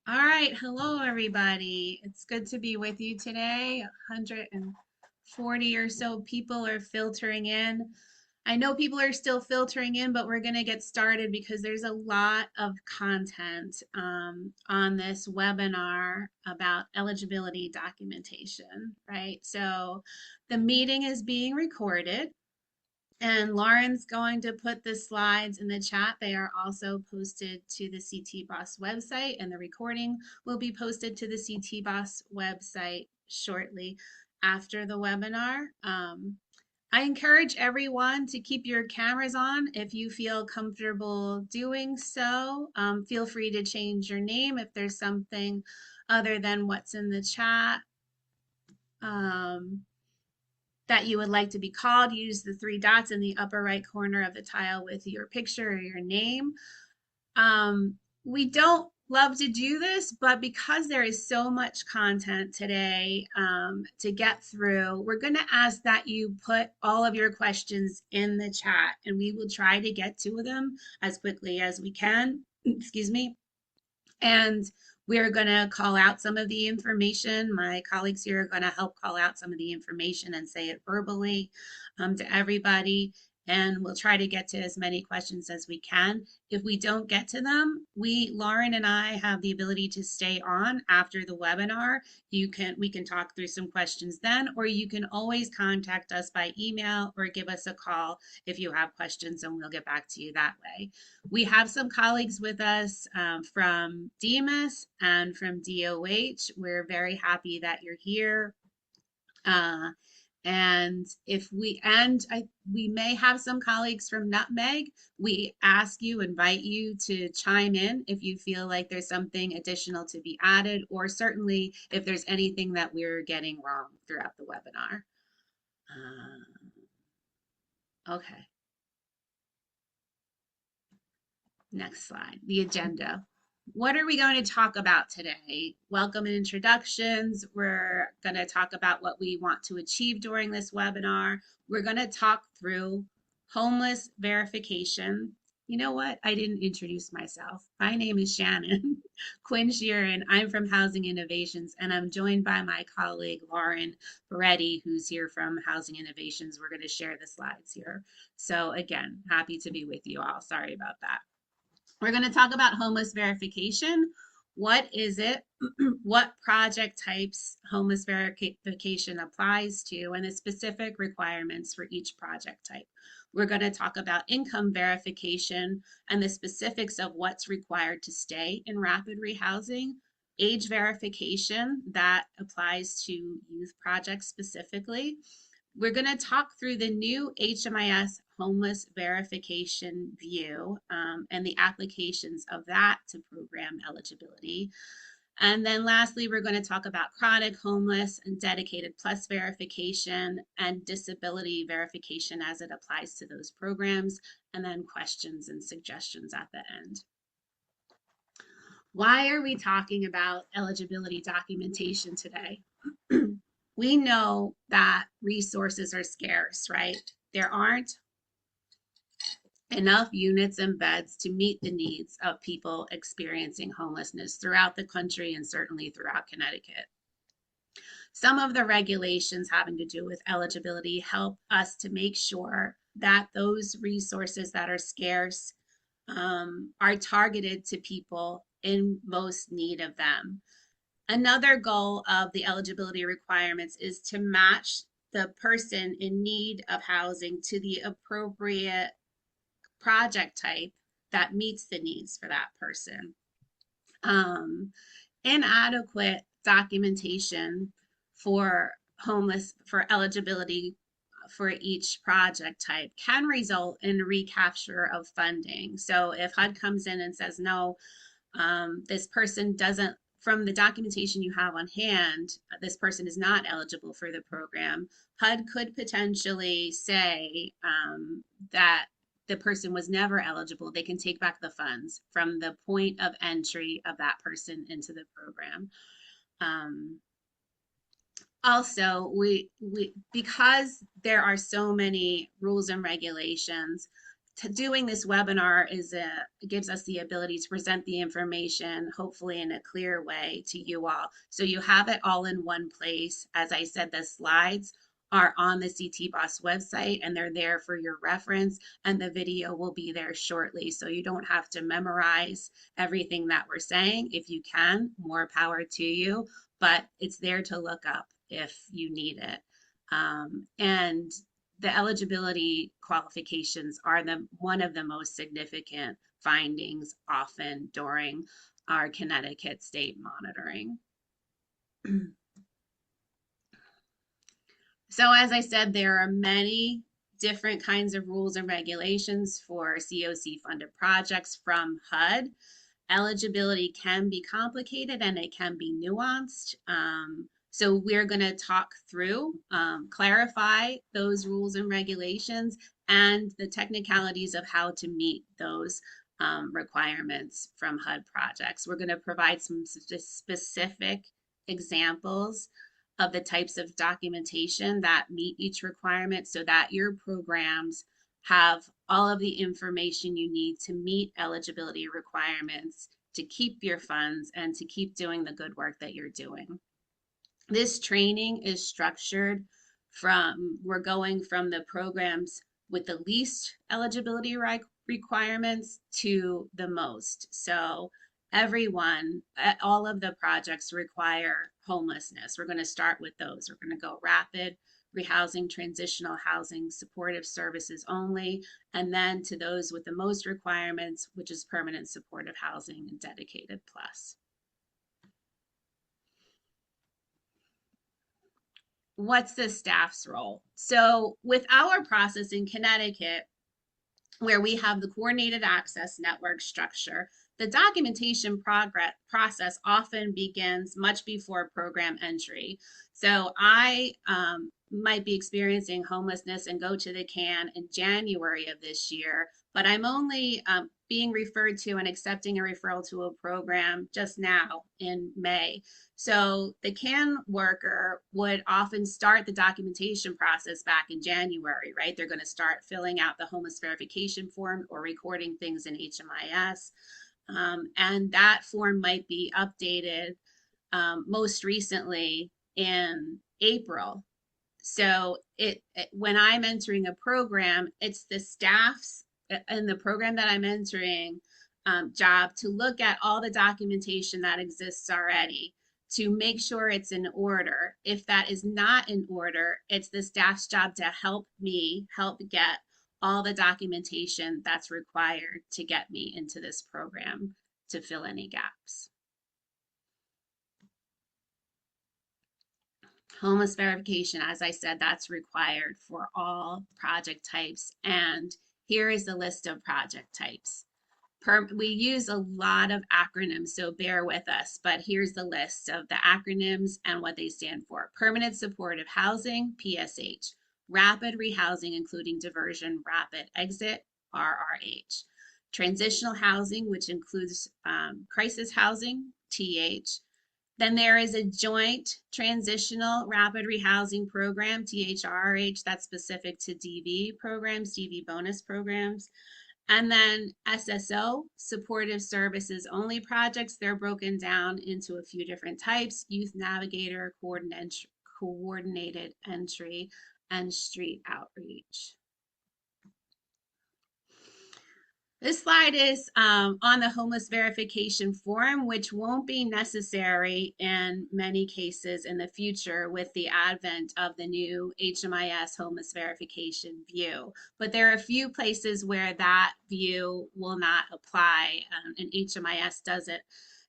All right, hello everybody. It's good to be with you today. 140 or so people are filtering in. I know people are still filtering in, but we're going to get started because there's a lot of content on this webinar about eligibility documentation, right? So the meeting is being recorded. And Lauren's going to put the slides in the chat. They are also posted to the CT Boss website, and the recording will be posted to the CT Boss website shortly after the webinar. I encourage everyone to keep your cameras on if you feel comfortable doing so. Feel free to change your name if there's something other than what's in the chat. That you would like to be called, use the three dots in the upper right corner of the tile with your picture or your name. We don't love to do this, but because there is so much content today to get through, we're going to ask that you put all of your questions in the chat and we will try to get to them as quickly as we can. Excuse me. And we're going to call out some of the information. My colleagues here are going to help call out some of the information and say it verbally to everybody. And we'll try to get to as many questions as we can. If we don't get to them, Lauren and I have the ability to stay on after the webinar. We can talk through some questions then, or you can always contact us by email or give us a call if you have questions and we'll get back to you that way. We have some colleagues with us from DMS and from DOH. We're very happy that you're here. And we may have some colleagues from Nutmeg. We invite you to chime in if you feel like there's something additional to be added, or certainly if there's anything that we're getting wrong throughout the webinar. Okay. Next slide, the agenda. What are we going to talk about today? Welcome and introductions. We're going to talk about what we want to achieve during this webinar. We're going to talk through homeless verification. You know what? I didn't introduce myself. My name is Shannon Quinn Sheeran. I'm from Housing Innovations, and I'm joined by my colleague Lauren Beretti, who's here from Housing Innovations. We're going to share the slides here. So again, happy to be with you all. Sorry about that. We're going to talk about homeless verification. What is it? What project types homeless verification applies to, and the specific requirements for each project type. We're going to talk about income verification and the specifics of what's required to stay in rapid rehousing. Age verification that applies to youth projects specifically. We're going to talk through the new HMIS homeless verification view and the applications of that to program eligibility. And then lastly, we're going to talk about chronic homeless and dedicated plus verification and disability verification as it applies to those programs, and then questions and suggestions at the end. Why are we talking about eligibility documentation today? We know that resources are scarce, right? There aren't enough units and beds to meet the needs of people experiencing homelessness throughout the country and certainly throughout Connecticut. Some of the regulations having to do with eligibility help us to make sure that those resources that are scarce are targeted to people in most need of them. Another goal of the eligibility requirements is to match the person in need of housing to the appropriate project type that meets the needs for that person. Inadequate documentation for eligibility for each project type can result in recapture of funding. So if HUD comes in and says, no, this person doesn't, from the documentation you have on hand, this person is not eligible for the program, HUD could potentially say that the person was never eligible. They can take back the funds from the point of entry of that person into the program. Also, we because there are so many rules and regulations, doing this webinar gives us the ability to present the information, hopefully in a clear way to you all. So you have it all in one place. As I said, the slides are on the CT-BOS website and they're there for your reference, and the video will be there shortly. So you don't have to memorize everything that we're saying. If you can, more power to you, but it's there to look up if you need it. And the eligibility qualifications are one of the most significant findings often during our Connecticut state monitoring. So as I said, there are many different kinds of rules and regulations for COC funded projects from HUD. Eligibility can be complicated and it can be nuanced. So we're going to talk through, clarify those rules and regulations and the technicalities of how to meet those requirements from HUD projects. We're going to provide some specific examples of the types of documentation that meet each requirement so that your programs have all of the information you need to meet eligibility requirements, to keep your funds, and to keep doing the good work that you're doing. This training is structured we're going from the programs with the least eligibility requirements to the most. So everyone, all of the projects require homelessness. We're going to start with those. We're going to go rapid, rehousing, transitional housing, supportive services only, and then to those with the most requirements, which is permanent supportive housing and dedicated plus. What's the staff's role? So with our process in Connecticut, where we have the coordinated access network structure, the documentation process often begins much before program entry. So I might be experiencing homelessness and go to the CAN in January of this year, but I'm only being referred to and accepting a referral to a program just now in May. So the CAN worker would often start the documentation process back in January, right? They're going to start filling out the homeless verification form or recording things in HMIS. And that form might be updated most recently in April. So when I'm entering a program, it's the staff's in the program that I'm entering job to look at all the documentation that exists already to make sure it's in order. If that is not in order, it's the staff's job to help get all the documentation that's required to get me into this program to fill any gaps. Homeless verification, as I said, that's required for all project types. And here is the list of project types. We use a lot of acronyms, so bear with us, but here's the list of the acronyms and what they stand for. Permanent supportive housing, PSH. Rapid rehousing, including diversion, rapid exit, RRH. Transitional housing, which includes crisis housing, TH. Then there is a joint transitional rapid rehousing program, THRH, that's specific to DV programs, DV bonus programs. And then SSO, supportive services only projects. They're broken down into a few different types: youth navigator, coordinated entry, and street outreach. This slide is on the homeless verification form, which won't be necessary in many cases in the future with the advent of the new HMIS homeless verification view. But there are a few places where that view will not apply, and HMIS doesn't.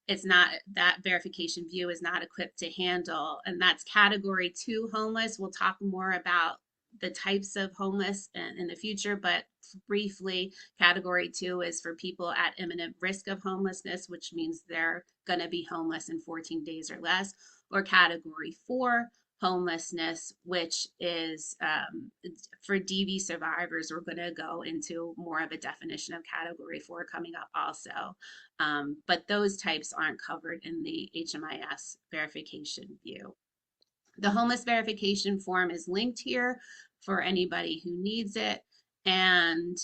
It's not, that verification view is not equipped to handle, and that's category 2 homeless. We'll talk more about the types of homeless in the future, but briefly, category 2 is for people at imminent risk of homelessness, which means they're going to be homeless in 14 days or less, or category 4 homelessness, which is for DV survivors. We're going to go into more of a definition of category 4 coming up also, but those types aren't covered in the HMIS verification view. The homeless verification form is linked here for anybody who needs it. And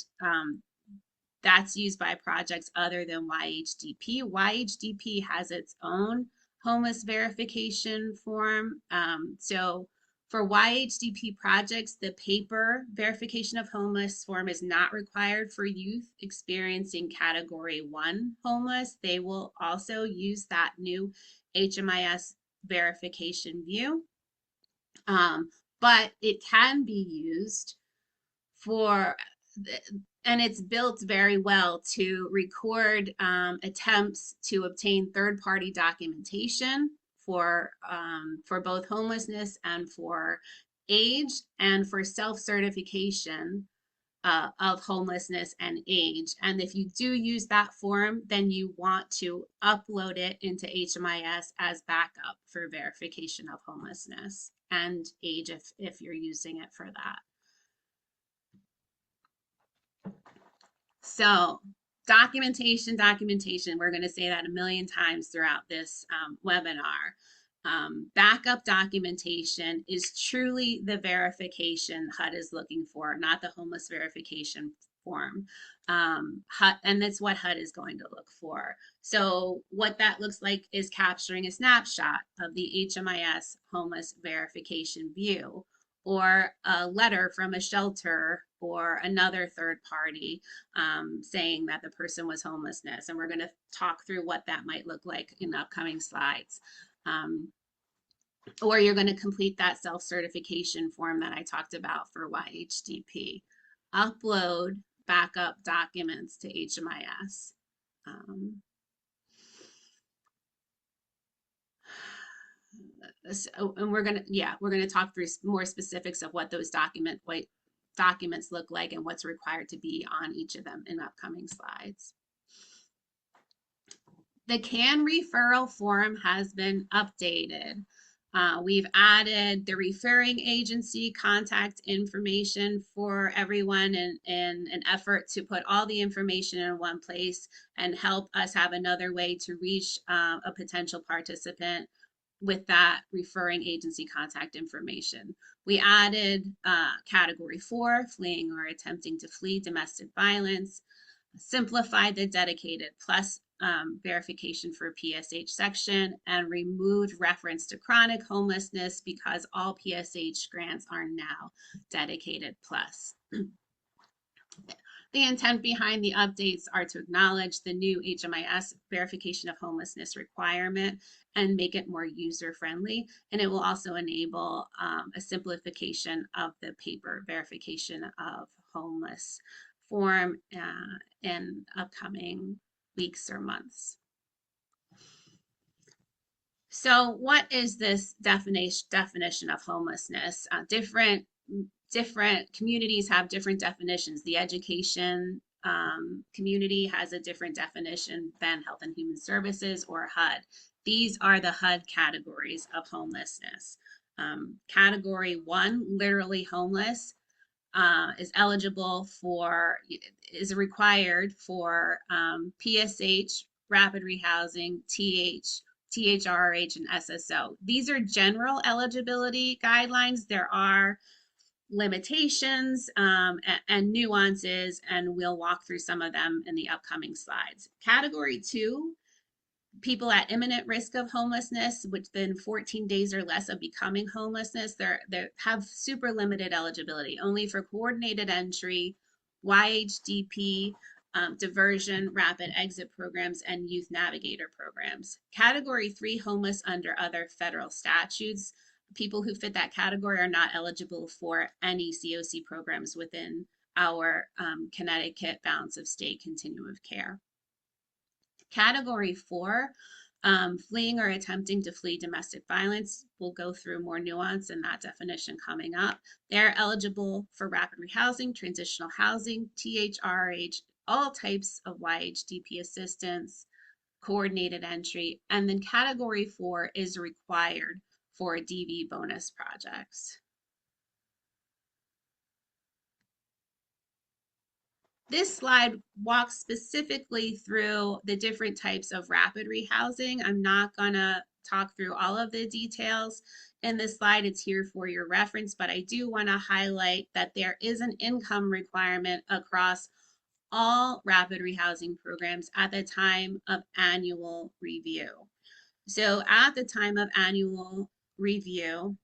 That's used by projects other than YHDP. YHDP has its own homeless verification form. So for YHDP projects, the paper verification of homeless form is not required for youth experiencing Category 1 homeless. They will also use that new HMIS verification view, but it can be used for, and it's built very well to record attempts to obtain third-party documentation for both homelessness and for age, and for self-certification of homelessness and age. And if you do use that form, then you want to upload it into HMIS as backup for verification of homelessness and age if you're using it for that. So documentation, documentation. We're going to say that a million times throughout this webinar. Backup documentation is truly the verification HUD is looking for, not the homeless verification form. And that's what HUD is going to look for. So what that looks like is capturing a snapshot of the HMIS homeless verification view, or a letter from a shelter or another third party saying that the person was homelessness. And we're going to talk through what that might look like in upcoming slides. Or you're going to complete that self-certification form that I talked about for YHDP. Upload backup documents to HMIS. And we're gonna talk through more specifics of what those documents look like and what's required to be on each of them in upcoming slides. The CAN referral form has been updated. We've added the referring agency contact information for everyone in an effort to put all the information in one place and help us have another way to reach a potential participant with that referring agency contact information. We added Category 4, fleeing or attempting to flee domestic violence, simplified the dedicated plus verification for PSH section, and removed reference to chronic homelessness because all PSH grants are now dedicated plus. The intent behind the updates are to acknowledge the new HMIS verification of homelessness requirement and make it more user-friendly. And it will also enable a simplification of the paper verification of homeless form in upcoming weeks or months. So what is this definition of homelessness? Different communities have different definitions. The education community has a different definition than Health and Human Services or HUD. These are the HUD categories of homelessness. Category 1, literally homeless, is required for PSH, rapid rehousing, THRH, and SSO. These are general eligibility guidelines. There are limitations and nuances, and we'll walk through some of them in the upcoming slides. Category 2, people at imminent risk of homelessness within 14 days or less of becoming homelessness, they have super limited eligibility, only for coordinated entry, YHDP, diversion, rapid exit programs, and youth navigator programs. Category 3, homeless under other federal statutes. People who fit that category are not eligible for any COC programs within our Connecticut balance of state continuum of care. Category 4, fleeing or attempting to flee domestic violence. We'll go through more nuance in that definition coming up. They're eligible for rapid rehousing, transitional housing, THRH, all types of YHDP assistance, coordinated entry, and then Category 4 is required for DV bonus projects. This slide walks specifically through the different types of rapid rehousing. I'm not gonna talk through all of the details in this slide. It's here for your reference, but I do wanna highlight that there is an income requirement across all rapid rehousing programs at the time of annual review. So at the time of annual review,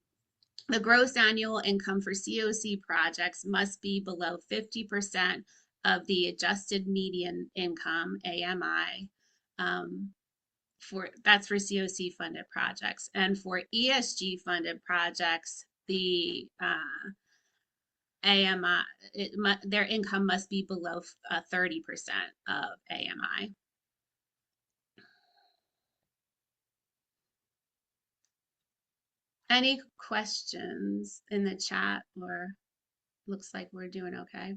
the gross annual income for COC projects must be below 50% of the adjusted median income, AMI, that's for COC funded projects. And for ESG funded projects, the AMI, their income must be below 30% of AMI. Any questions in the chat, or looks like we're doing okay?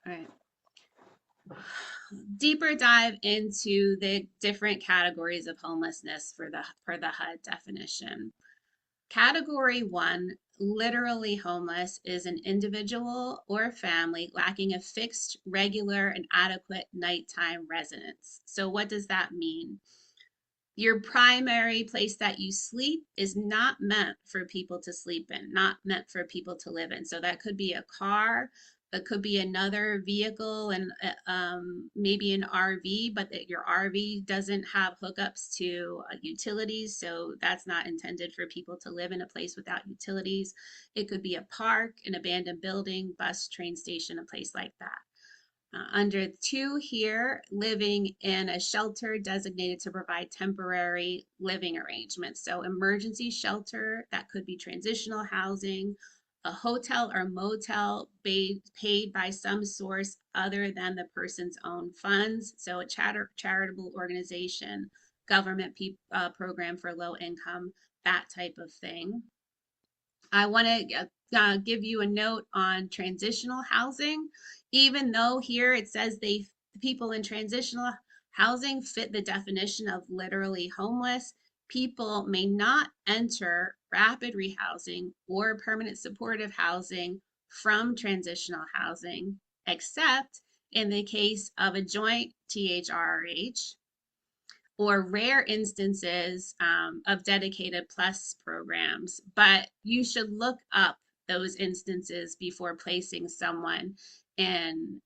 All right. Deeper dive into the different categories of homelessness for the HUD definition. Category 1, literally homeless, is an individual or family lacking a fixed, regular, and adequate nighttime residence. So what does that mean? Your primary place that you sleep is not meant for people to sleep in, not meant for people to live in. So that could be a car, it could be another vehicle, and maybe an RV, but that your RV doesn't have hookups to utilities. So that's not intended for people to live in a place without utilities. It could be a park, an abandoned building, bus, train station, a place like that. Under 2 here, living in a shelter designated to provide temporary living arrangements. So emergency shelter, that could be transitional housing, a hotel or motel paid by some source other than the person's own funds. So a charitable organization, government program for low income, that type of thing. I want to give you a note on transitional housing. Even though here it says people in transitional housing fit the definition of literally homeless, people may not enter rapid rehousing or permanent supportive housing from transitional housing, except in the case of a joint THRH, or rare instances of dedicated plus programs, but you should look up those instances before placing someone in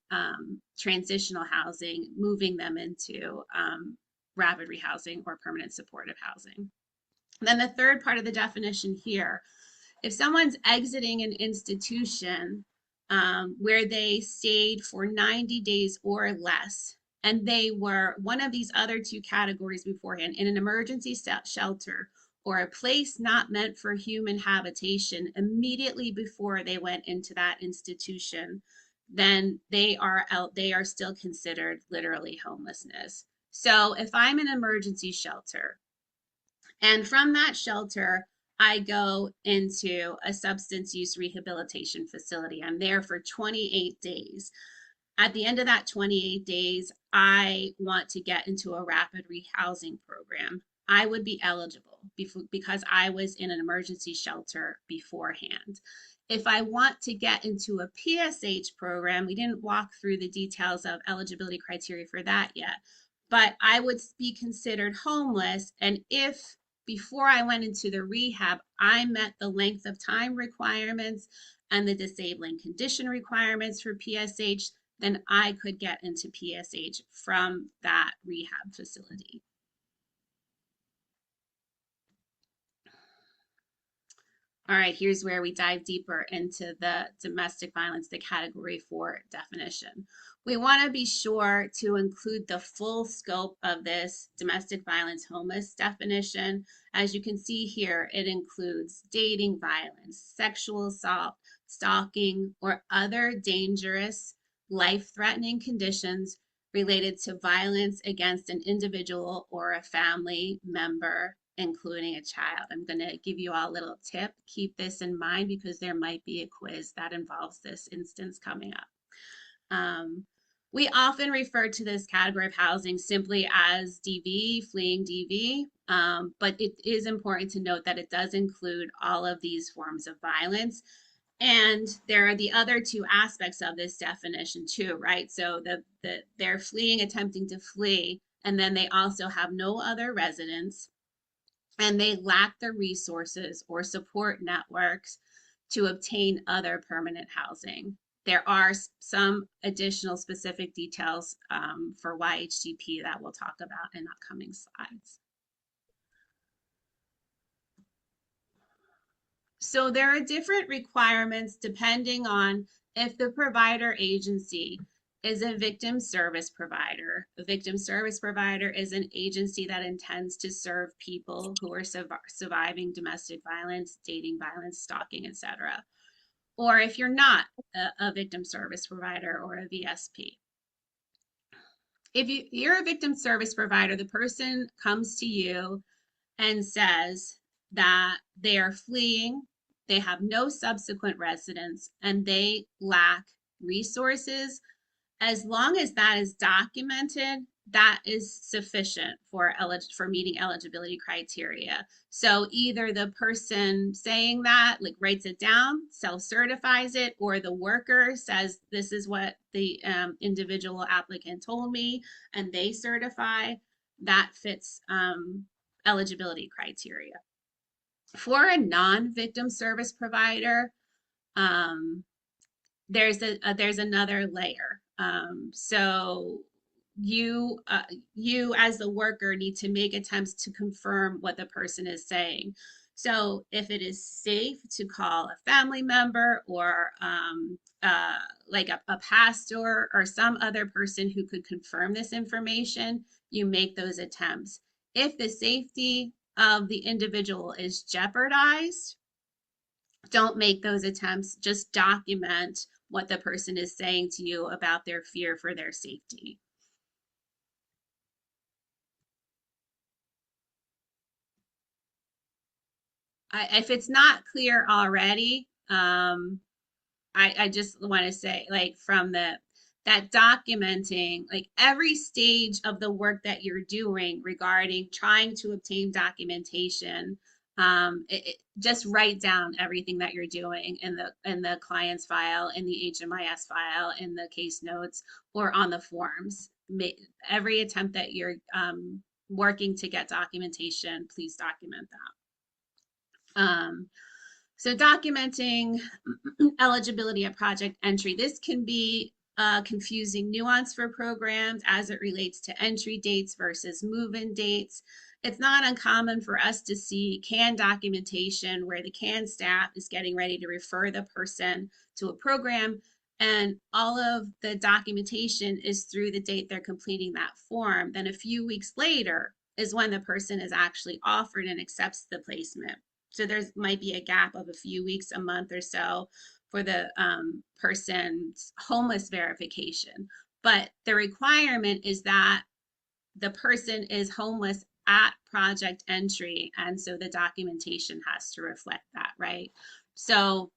transitional housing, moving them into rapid rehousing or permanent supportive housing. Then the third part of the definition here, if someone's exiting an institution where they stayed for 90 days or less, and they were one of these other 2 categories beforehand, in an emergency shelter or a place not meant for human habitation immediately before they went into that institution, then they are still considered literally homelessness. So if I'm in an emergency shelter, and from that shelter, I go into a substance use rehabilitation facility. I'm there for 28 days. At the end of that 28 days, I want to get into a rapid rehousing program. I would be eligible because I was in an emergency shelter beforehand. If I want to get into a PSH program, we didn't walk through the details of eligibility criteria for that yet, but I would be considered homeless. And if before I went into the rehab, I met the length of time requirements and the disabling condition requirements for PSH, then I could get into PSH from that rehab facility. All right, here's where we dive deeper into the domestic violence, the category 4 definition. We want to be sure to include the full scope of this domestic violence homeless definition. As you can see here, it includes dating violence, sexual assault, stalking, or other dangerous, life-threatening conditions related to violence against an individual or a family member, including a child. I'm going to give you all a little tip. Keep this in mind because there might be a quiz that involves this instance coming up. We often refer to this category of housing simply as DV, fleeing DV, but it is important to note that it does include all of these forms of violence. And there are the other 2 aspects of this definition too, right? So they're fleeing, attempting to flee, and then they also have no other residence, and they lack the resources or support networks to obtain other permanent housing. there are some additional specific details for YHDP that we'll talk about in upcoming slides. So there are different requirements depending on if the provider agency is a victim service provider. A victim service provider is an agency that intends to serve people who are surviving domestic violence, dating violence, stalking, etc. Or if you're not a victim service provider or a VSP. If you're a victim service provider, the person comes to you and says that they are fleeing, they have no subsequent residence, and they lack resources. As long as that is documented, that is sufficient for meeting eligibility criteria. So either the person saying that like writes it down, self-certifies it, or the worker says this is what the individual applicant told me, and they certify. That fits eligibility criteria. For a non-victim service provider, there's another layer. So you as the worker need to make attempts to confirm what the person is saying. So if it is safe to call a family member or like a pastor or some other person who could confirm this information, you make those attempts. If the safety of the individual is jeopardized, don't make those attempts. Just document what the person is saying to you about their fear for their safety. If it's not clear already, I just want to say, like, from that documenting, like every stage of the work that you're doing regarding trying to obtain documentation, just write down everything that you're doing in the client's file, in the HMIS file, in the case notes, or on the forms. Every attempt that you're working to get documentation, please document that. So documenting eligibility at project entry. This can be a confusing nuance for programs as it relates to entry dates versus move-in dates. It's not uncommon for us to see CAN documentation where the CAN staff is getting ready to refer the person to a program, and all of the documentation is through the date they're completing that form. Then a few weeks later is when the person is actually offered and accepts the placement. So there's might be a gap of a few weeks, a month or so for the person's homeless verification. But the requirement is that the person is homeless at project entry. And so the documentation has to reflect that, right? So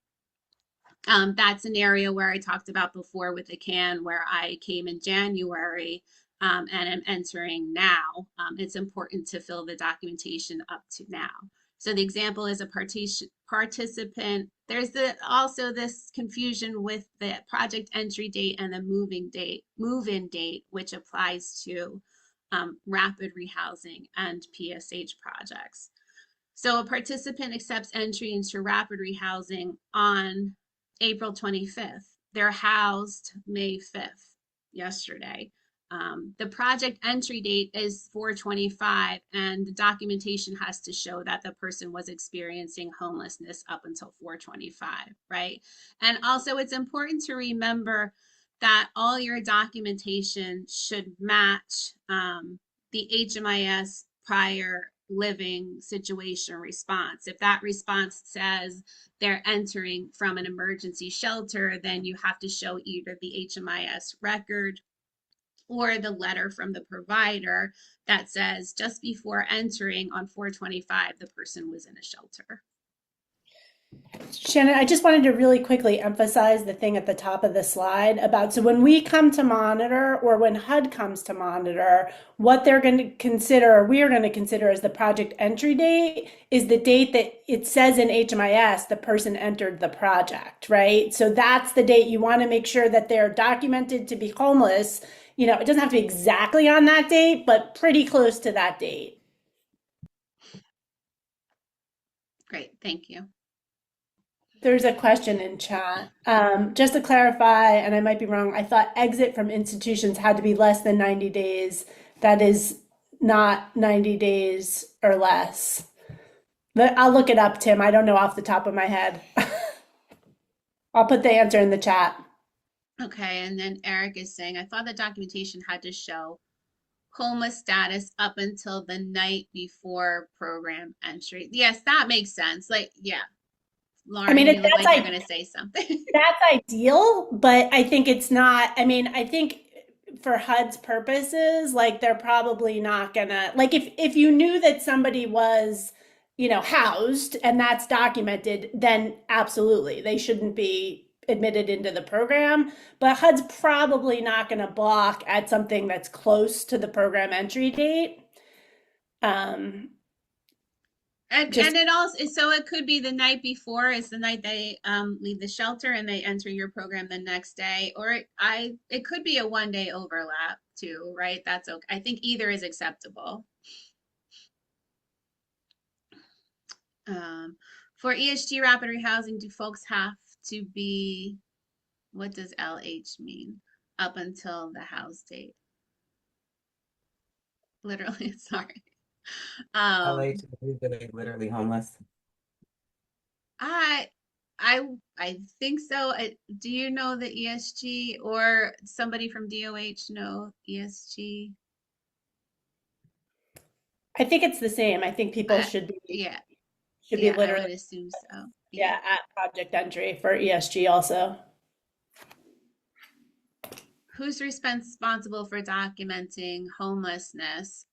that's an area where I talked about before with the CAN, where I came in January and am entering now. It's important to fill the documentation up to now. So the example is a participant. There's also this confusion with the project entry date and the move-in date, which applies to rapid rehousing and PSH projects. So a participant accepts entry into rapid rehousing on April 25th. They're housed May 5th, yesterday. The project entry date is 4/25, and the documentation has to show that the person was experiencing homelessness up until 4/25, right? And also it's important to remember that all your documentation should match the HMIS prior living situation response. If that response says they're entering from an emergency shelter, then you have to show either the HMIS record or the letter from the provider that says just before entering on 4/25, the person was in a shelter. Shannon, I just wanted to really quickly emphasize the thing at the top of the slide about, so when we come to monitor, or when HUD comes to monitor, what they're going to consider, or we are going to consider, as the project entry date is the date that it says in HMIS the person entered the project, right? So that's the date you want to make sure that they're documented to be homeless. You know, it doesn't have to be exactly on that date, but pretty close to that date. Great, thank you. There's a question in chat. Just to clarify, and I might be wrong, I thought exit from institutions had to be less than 90 days. That is not 90 days or less. I'll look it up, Tim. I don't know off the top of my head. I'll put the answer in the chat. Okay, and then Eric is saying, I thought the documentation had to show homeless status up until the night before program entry. Yes, that makes sense. Like, yeah, I mean, Lauren, you look like you're gonna say something. that's ideal, but I think it's not. I mean, I think for HUD's purposes, like they're probably not gonna like if you knew that somebody was, housed and that's documented, then absolutely they shouldn't be admitted into the program. But HUD's probably not gonna block at something that's close to the program entry date. Um, And just it also, so it could be the night before is the night they leave the shelter and they enter your program the next day, or it could be a 1 day overlap too, right? That's okay. I think either is acceptable. Um, for ESG rapid rehousing, do folks have to be, what does LH mean? Up until the house date. Literally, sorry. LA Um, to literally homeless. I I think so. Do you know the ESG or somebody from DOH know ESG? I think it's the same. I think people I, should be yeah, should be yeah, I literally would assume so. Yeah. yeah at project entry for ESG also. Who's responsible for documenting homelessness?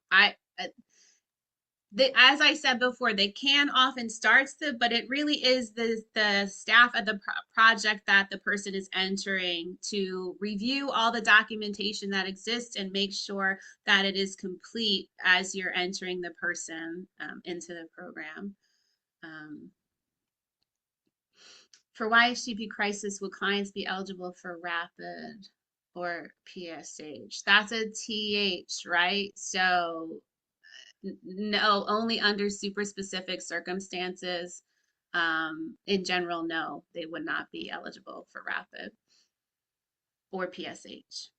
As I said before, they can often start the, but it really is the staff at the project that the person is entering to review all the documentation that exists and make sure that it is complete as you're entering the person into the program. Um, for YHTP crisis, would clients be eligible for rapid or PSH? That's a TH, right? So no, only under super specific circumstances. In general, no, they would not be eligible for rapid or PSH.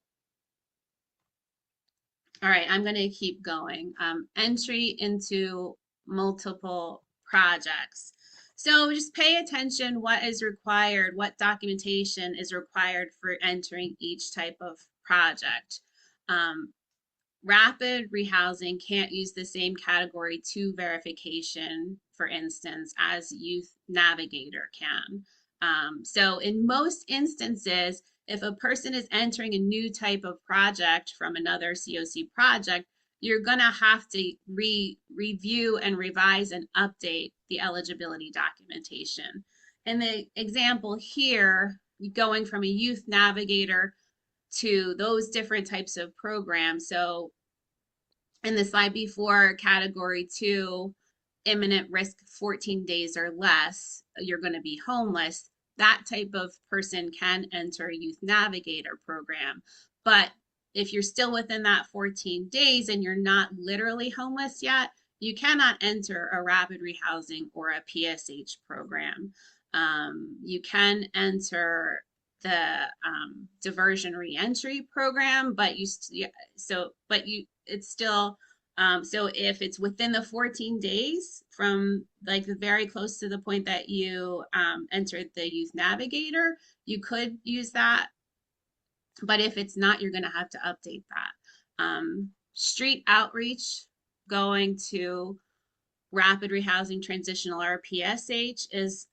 All right, I'm going to keep going. Entry into multiple projects. So just pay attention what is required, what documentation is required for entering each type of project. Um, Rapid rehousing can't use the same category 2 verification, for instance, as Youth Navigator can. So in most instances, if a person is entering a new type of project from another COC project, you're going to have to review and revise and update the eligibility documentation. In the example here, going from a Youth Navigator to those different types of programs. So in the slide before, category 2, imminent risk 14 days or less, you're going to be homeless. That type of person can enter a Youth Navigator program. But if you're still within that 14 days and you're not literally homeless yet, you cannot enter a rapid rehousing or a PSH program. You can enter the diversion reentry program, but it's still so if it's within the 14 days from like very close to the point that you entered the Youth Navigator, you could use that. But if it's not, you're going to have to update that. Street outreach going to rapid rehousing transitional or PSH is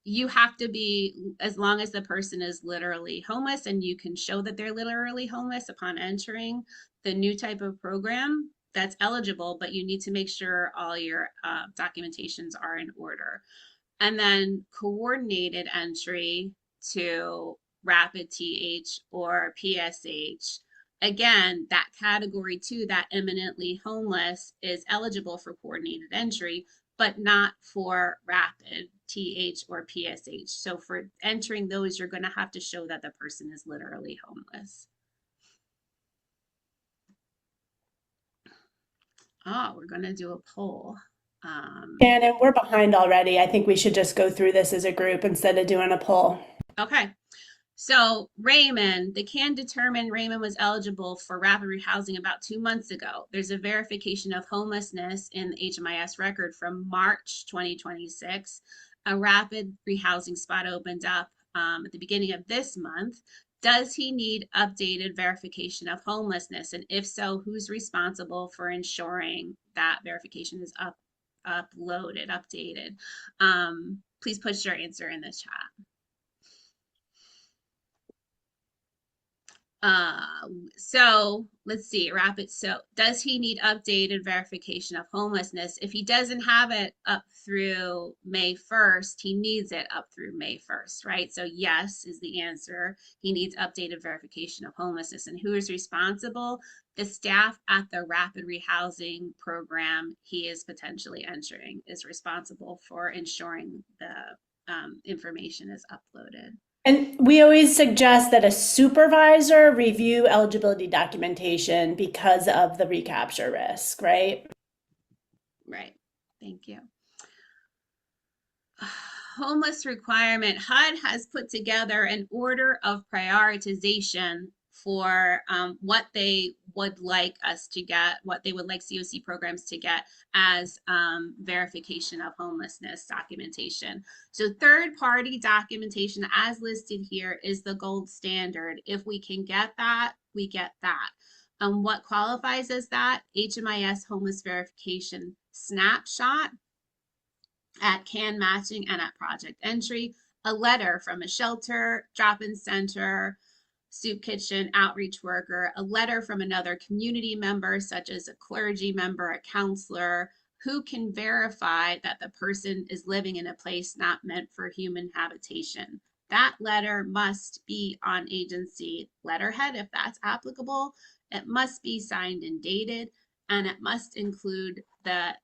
you have to be, as long as the person is literally homeless and you can show that they're literally homeless upon entering the new type of program, that's eligible, but you need to make sure all your documentations are in order. And then coordinated entry to rapid TH or PSH. Again, that category 2, that imminently homeless, is eligible for coordinated entry, but not for rapid TH or PSH. So for entering those, you're going to have to show that the person is literally homeless. Oh, we're going to do a poll. And we're behind already. I think we should just go through this as a group instead of doing a poll. Okay. So Raymond, the can determined Raymond was eligible for rapid rehousing about 2 months ago. There's a verification of homelessness in the HMIS record from March 2026. A rapid rehousing spot opened up at the beginning of this month. Does he need updated verification of homelessness? And if so, who's responsible for ensuring that verification is updated? Please put your answer in the chat. So let's see, rapid. So does he need updated verification of homelessness? If he doesn't have it up through May 1st, he needs it up through May 1st, right? So yes is the answer. He needs updated verification of homelessness. And who is responsible? The staff at the rapid rehousing program he is potentially entering is responsible for ensuring the information is uploaded. And we always suggest that a supervisor review eligibility documentation because of the recapture risk, right? Right. Thank you. Homeless requirement. HUD has put together an order of prioritization for what they would like us to get, what they would like COC programs to get as verification of homelessness documentation. So third-party documentation as listed here is the gold standard. If we can get that, we get that. What qualifies as that? HMIS homeless verification snapshot at can matching and at project entry, a letter from a shelter, drop-in center, soup kitchen, outreach worker, a letter from another community member, such as a clergy member, a counselor, who can verify that the person is living in a place not meant for human habitation. That letter must be on agency letterhead if that's applicable. It must be signed and dated, and it must include the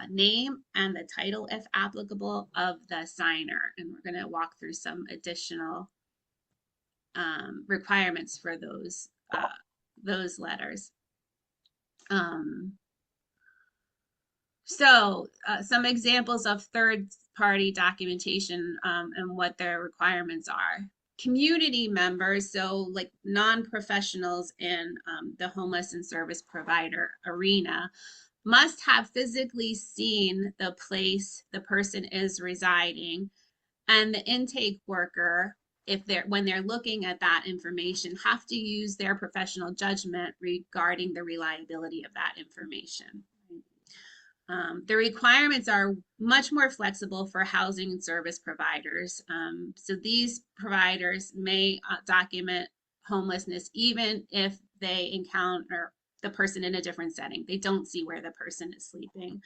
name and the title, if applicable, of the signer. And we're going to walk through some additional requirements for those letters. Some examples of third-party documentation and what their requirements are. Community members, so like non-professionals in the homeless and service provider arena, must have physically seen the place the person is residing, and the intake worker, if they're when they're looking at that information, have to use their professional judgment regarding the reliability of that information. The requirements are much more flexible for housing and service providers. So these providers may document homelessness even if they encounter the person in a different setting. They don't see where the person is sleeping.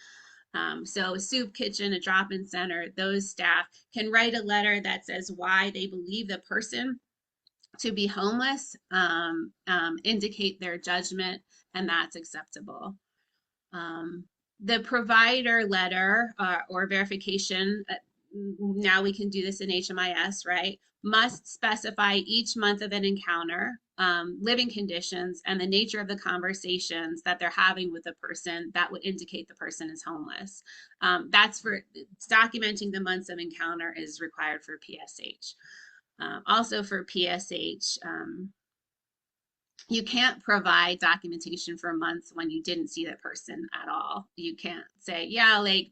So a soup kitchen, a drop-in center, those staff can write a letter that says why they believe the person to be homeless, indicate their judgment, and that's acceptable. The provider letter or verification, now we can do this in HMIS, right? Must specify each month of an encounter, living conditions, and the nature of the conversations that they're having with the person that would indicate the person is homeless. That's for documenting the months of encounter is required for PSH. Also for PSH, you can't provide documentation for months when you didn't see the person at all. You can't say, yeah, like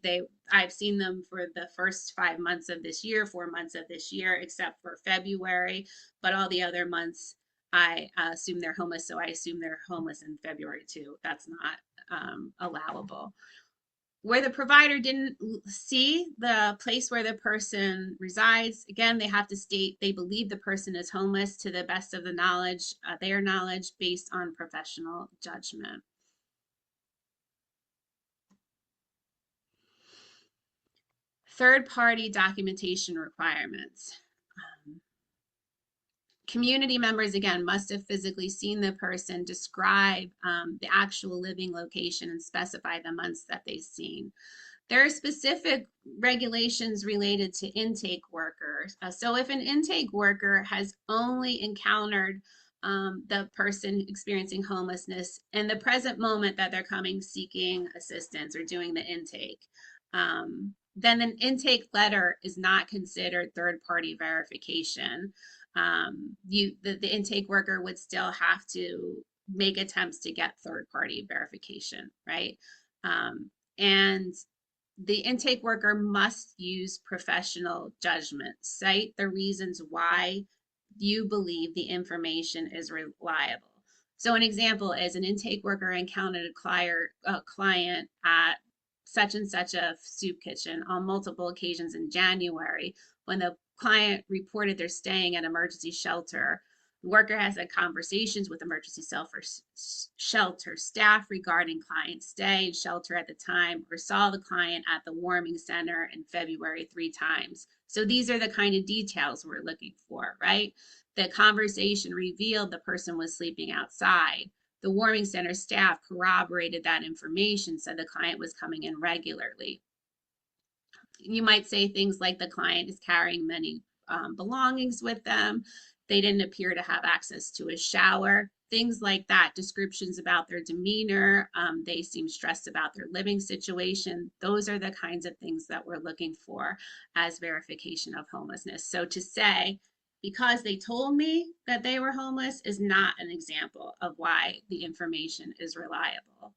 I've seen them for the first 5 months of this year, 4 months of this year, except for February, but all the other months I assume they're homeless, so I assume they're homeless in February too. That's not allowable. Where the provider didn't see the place where the person resides, again, they have to state they believe the person is homeless to the best of the knowledge, their knowledge based on professional judgment. Third-party documentation requirements. Community members, again, must have physically seen the person, describe the actual living location, and specify the months that they've seen. There are specific regulations related to intake workers. So if an intake worker has only encountered the person experiencing homelessness in the present moment that they're coming seeking assistance or doing the intake, Then an intake letter is not considered third-party verification. The intake worker would still have to make attempts to get third-party verification, right? And the intake worker must use professional judgment, cite the reasons why you believe the information is reliable. So an example is an intake worker encountered a client at such and such a soup kitchen on multiple occasions in January when the client reported they're staying at emergency shelter. The worker has had conversations with emergency shelter staff regarding client stay in shelter at the time, or saw the client at the warming center in February 3 times. So these are the kind of details we're looking for, right? The conversation revealed the person was sleeping outside. The warming center staff corroborated that information, said the client was coming in regularly. You might say things like the client is carrying many belongings with them. They didn't appear to have access to a shower, things like that. Descriptions about their demeanor. They seem stressed about their living situation. Those are the kinds of things that we're looking for as verification of homelessness. So to say, because they told me that they were homeless is not an example of why the information is reliable.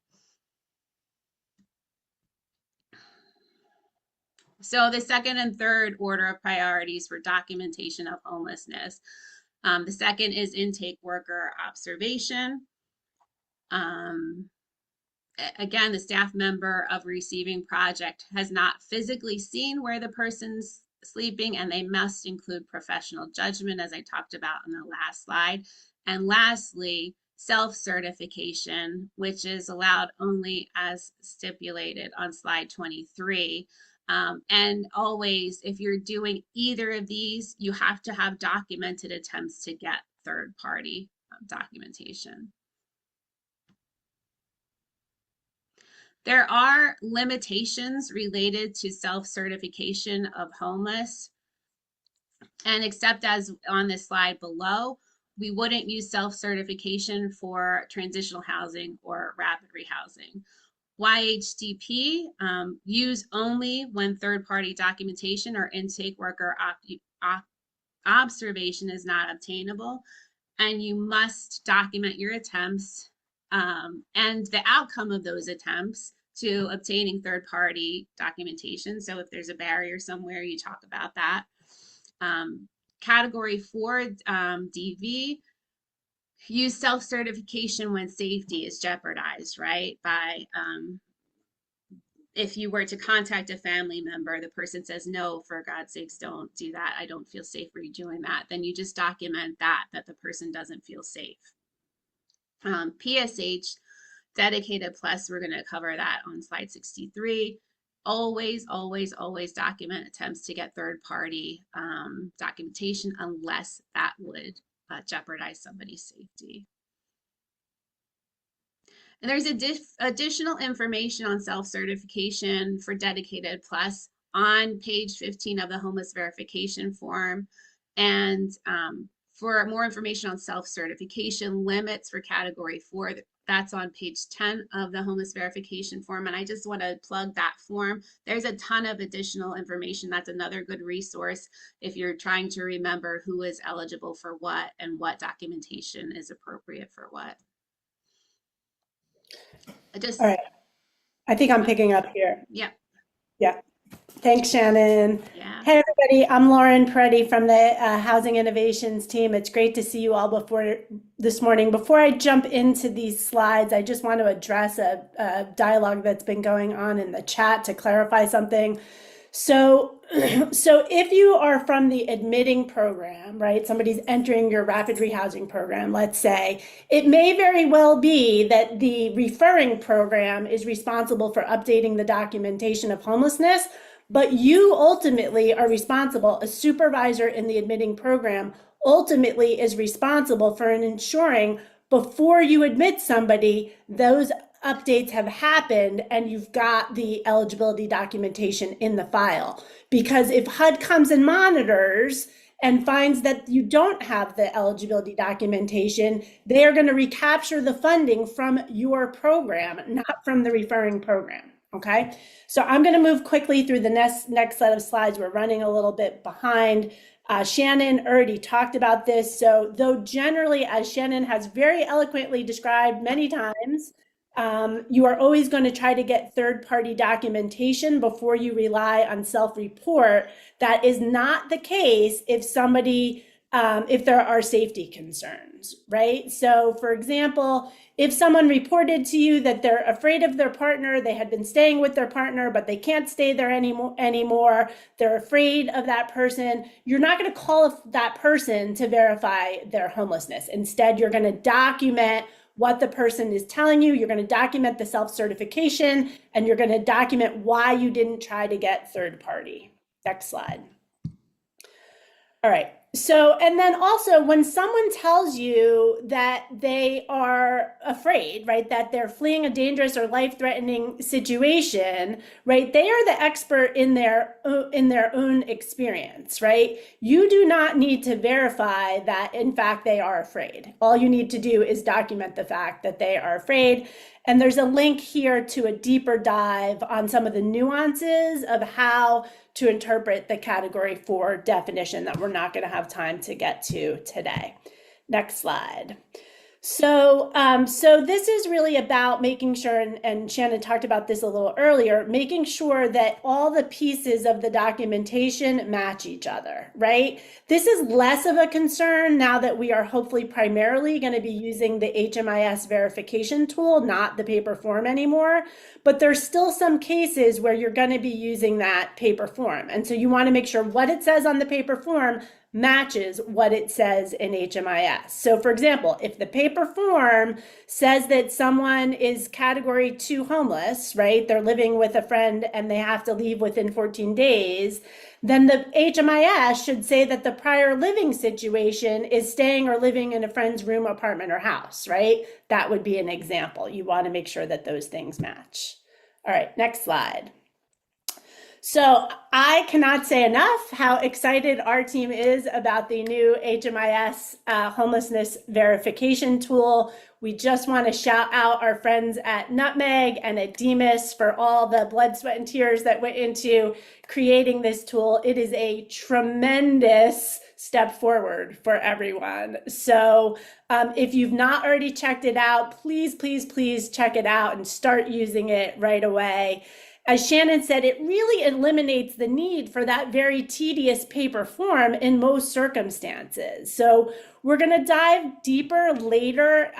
So the second and third order of priorities for documentation of homelessness. The second is intake worker observation. Again, the staff member of receiving project has not physically seen where the person's sleeping, and they must include professional judgment, as I talked about in the last slide. And lastly, self-certification, which is allowed only as stipulated on slide 23. And always, if you're doing either of these, you have to have documented attempts to get third-party documentation. There are limitations related to self-certification of homeless. And except as on this slide below, we wouldn't use self-certification for transitional housing or rapid rehousing. YHDP, use only when third-party documentation or intake worker observation is not obtainable, and you must document your attempts and the outcome of those attempts to obtaining third-party documentation. So if there's a barrier somewhere, you talk about that. Category 4, DV, use self-certification when safety is jeopardized, right? By if you were to contact a family member, the person says, no, for God's sakes, don't do that. I don't feel safe for you doing that. Then you just document that the person doesn't feel safe. PSH, dedicated plus, we're going to cover that on slide 63. Always, always, always document attempts to get third-party documentation unless that would jeopardize somebody's safety. And there's additional information on self-certification for dedicated plus on page 15 of the homeless verification form. And for more information on self-certification limits for category 4, that's on page 10 of the homeless verification form. And I just want to plug that form. There's a ton of additional information. That's another good resource if you're trying to remember who is eligible for what and what documentation is appropriate for what. All right. I think I'm picking up here. Yeah. Yeah. Thanks, Shannon. Yeah. Hey, everybody. I'm Lauren Peretti from the Housing Innovations team. It's great to see you all this morning. Before I jump into these slides, I just want to address a dialogue that's been going on in the chat to clarify something. So if you are from the admitting program, right, somebody's entering your rapid rehousing program, let's say, it may very well be that the referring program is responsible for updating the documentation of homelessness, but you ultimately are responsible. A supervisor in the admitting program ultimately is responsible for ensuring before you admit somebody, those updates have happened and you've got the eligibility documentation in the file. Because if HUD comes and monitors and finds that you don't have the eligibility documentation, they are going to recapture the funding from your program, not from the referring program. Okay, so I'm going to move quickly through the next set of slides. We're running a little bit behind. Shannon already talked about this. So though generally, as Shannon has very eloquently described many times, you are always going to try to get third-party documentation before you rely on self-report. That is not the case if somebody, if there are safety concerns, right? So for example, if someone reported to you that they're afraid of their partner, they had been staying with their partner, but they can't stay there anymore, they're afraid of that person, you're not going to call that person to verify their homelessness. Instead, you're going to document what the person is telling you, you're going to document the self-certification, and you're going to document why you didn't try to get third party. Next slide. All right. So, and then also when someone tells you that they are afraid, right, that they're fleeing a dangerous or life-threatening situation, right, they are the expert in their own experience, right? You do not need to verify that, in fact, they are afraid. All you need to do is document the fact that they are afraid. And there's a link here to a deeper dive on some of the nuances of how to interpret the Category 4 definition that we're not going to have time to get to today. Next slide. So this is really about making sure, and Shannon talked about this a little earlier, making sure that all the pieces of the documentation match each other, right? This is less of a concern now that we are hopefully primarily going to be using the HMIS verification tool, not the paper form anymore. But there's still some cases where you're going to be using that paper form. And so you want to make sure what it says on the paper form matches what it says in HMIS. So for example, if the paper form says that someone is category 2 homeless, right? They're living with a friend and they have to leave within 14 days, then the HMIS should say that the prior living situation is staying or living in a friend's room, apartment, or house, right? That would be an example. You want to make sure that those things match. All right, next slide. So I cannot say enough how excited our team is about the new HMIS homelessness verification tool. We just want to shout out our friends at Nutmeg and at Demas for all the blood, sweat, and tears that went into creating this tool. It is a tremendous step forward for everyone. So if you've not already checked it out, please, please, please check it out and start using it right away. As Shannon said, it really eliminates the need for that very tedious paper form in most circumstances. So we're going to dive deeper later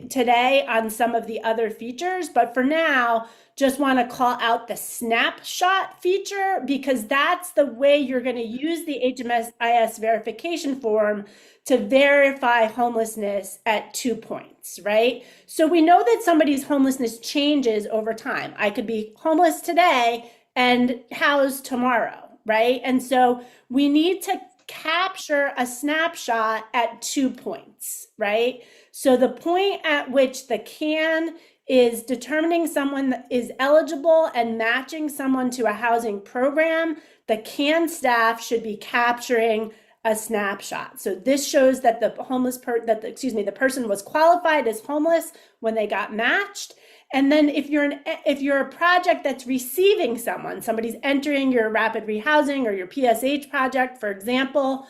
today on some of the other features, but for now, just want to call out the snapshot feature because that's the way you're going to use the HMIS verification form to verify homelessness at 2 points, right? So we know that somebody's homelessness changes over time. I could be homeless today and housed tomorrow, right? And so we need to capture a snapshot at 2 points, right? So the point at which the CAN is determining someone that is eligible and matching someone to a housing program, the CAN staff should be capturing a snapshot. So this shows that the the person was qualified as homeless when they got matched. And then if you're a project that's receiving somebody's entering your rapid rehousing or your PSH project, for example,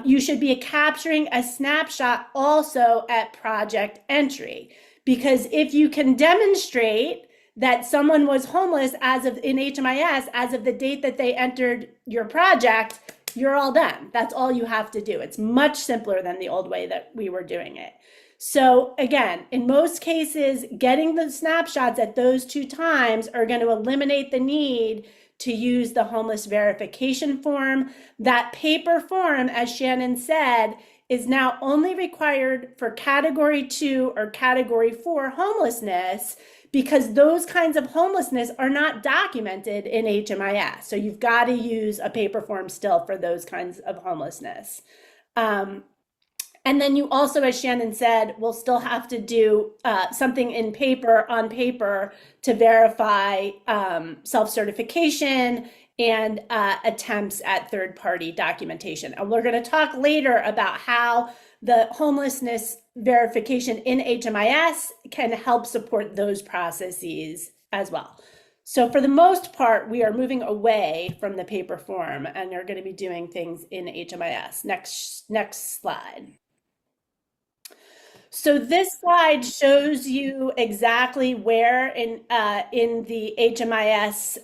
you should be capturing a snapshot also at project entry. Because if you can demonstrate that someone was homeless in HMIS as of the date that they entered your project, you're all done. That's all you have to do. It's much simpler than the old way that we were doing it. So again, in most cases, getting the snapshots at those 2 times are going to eliminate the need to use the homeless verification form. That paper form, as Shannon said, is now only required for category 2 or category 4 homelessness because those kinds of homelessness are not documented in HMIS. So you've got to use a paper form still for those kinds of homelessness. And then you also, as Shannon said, will still have to do something on paper to verify self-certification and attempts at third-party documentation. And we're going to talk later about how the homelessness verification in HMIS can help support those processes as well. So for the most part, we are moving away from the paper form and are going to be doing things in HMIS. Next slide. So this slide shows you exactly where in the HMIS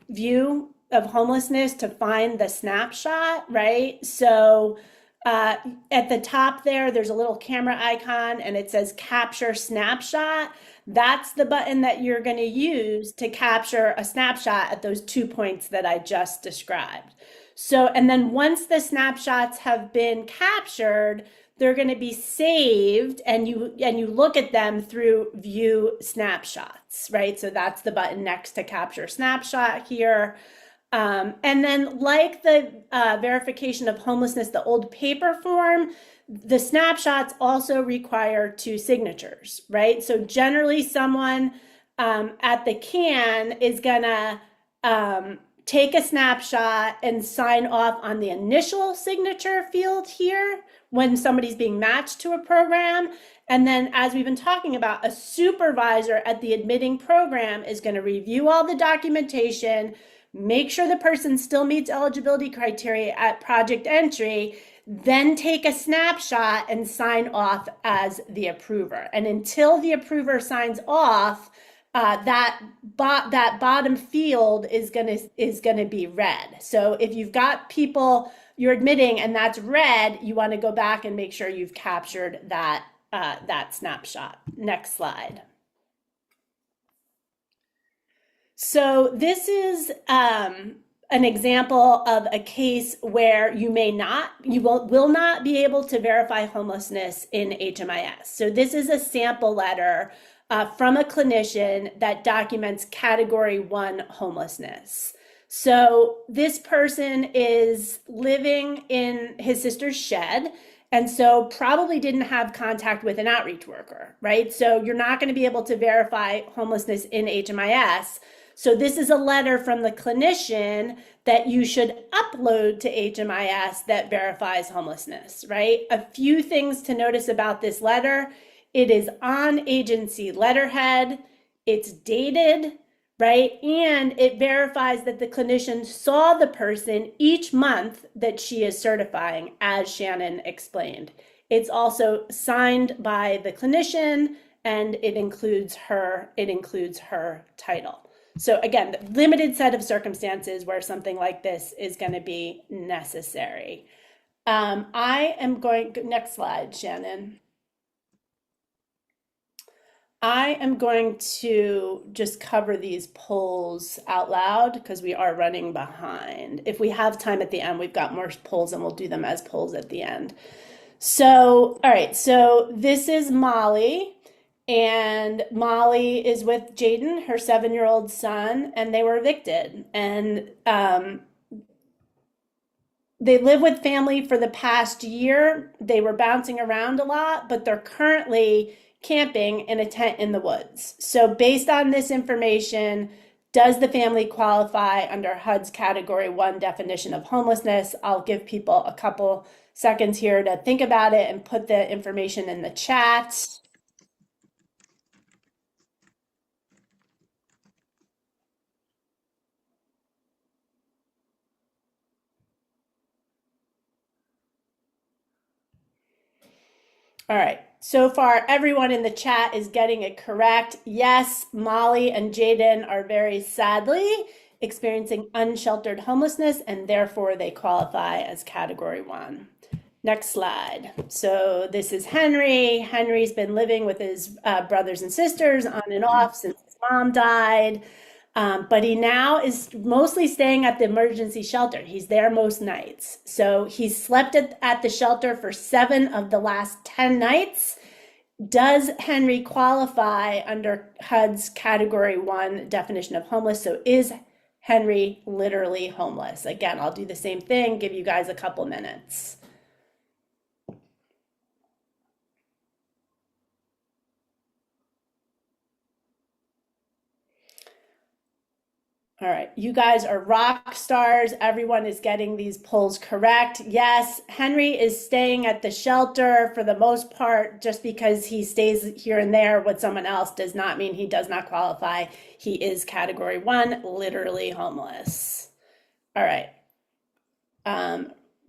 view of homelessness to find the snapshot, right? So at the top there's a little camera icon and it says capture snapshot. That's the button that you're going to use to capture a snapshot at those 2 points that I just described. So, and then once the snapshots have been captured, they're going to be saved and you look at them through view snapshots, right? So that's the button next to capture snapshot here. And then like the verification of homelessness, the old paper form, the snapshots also require 2 signatures, right? So generally someone at the can is gonna take a snapshot and sign off on the initial signature field here when somebody's being matched to a program. And then as we've been talking about, a supervisor at the admitting program is going to review all the documentation, make sure the person still meets eligibility criteria at project entry, then take a snapshot and sign off as the approver. And until the approver signs off, that bottom field is gonna be red. So if you've got people you're admitting and that's red, you want to go back and make sure you've captured that snapshot. Next slide. So this is an example of a case where you will not be able to verify homelessness in HMIS. So this is a sample letter from a clinician that documents category 1 homelessness. So this person is living in his sister's shed and so probably didn't have contact with an outreach worker, right? So you're not going to be able to verify homelessness in HMIS. So this is a letter from the clinician that you should upload to HMIS that verifies homelessness, right? A few things to notice about this letter. It is on agency letterhead. It's dated, right? And it verifies that the clinician saw the person each month that she is certifying, as Shannon explained. It's also signed by the clinician and it includes her title. So again, the limited set of circumstances where something like this is going to be necessary. Next slide, Shannon. I am going to just cover these polls out loud because we are running behind. If we have time at the end, we've got more polls and we'll do them as polls at the end. So, all right, so this is Molly, and Molly is with Jaden, her 7-year-old son, and they were evicted. And they live with family for the past year. They were bouncing around a lot, but they're currently camping in a tent in the woods. So based on this information, does the family qualify under HUD's category 1 definition of homelessness? I'll give people a couple seconds here to think about it and put the information in the chat. All right, so far everyone in the chat is getting it correct. Yes, Molly and Jaden are very sadly experiencing unsheltered homelessness and therefore they qualify as category 1. Next slide. So this is Henry. Henry's been living with his brothers and sisters on and off since his mom died. But he now is mostly staying at the emergency shelter. He's there most nights. So he's slept at the shelter for 7 of the last 10 nights. Does Henry qualify under HUD's category 1 definition of homeless? So is Henry literally homeless? Again, I'll do the same thing, give you guys a couple minutes. All right, you guys are rock stars. Everyone is getting these polls correct. Yes, Henry is staying at the shelter for the most part. Just because he stays here and there with someone else does not mean he does not qualify. He is category 1, literally homeless. All right.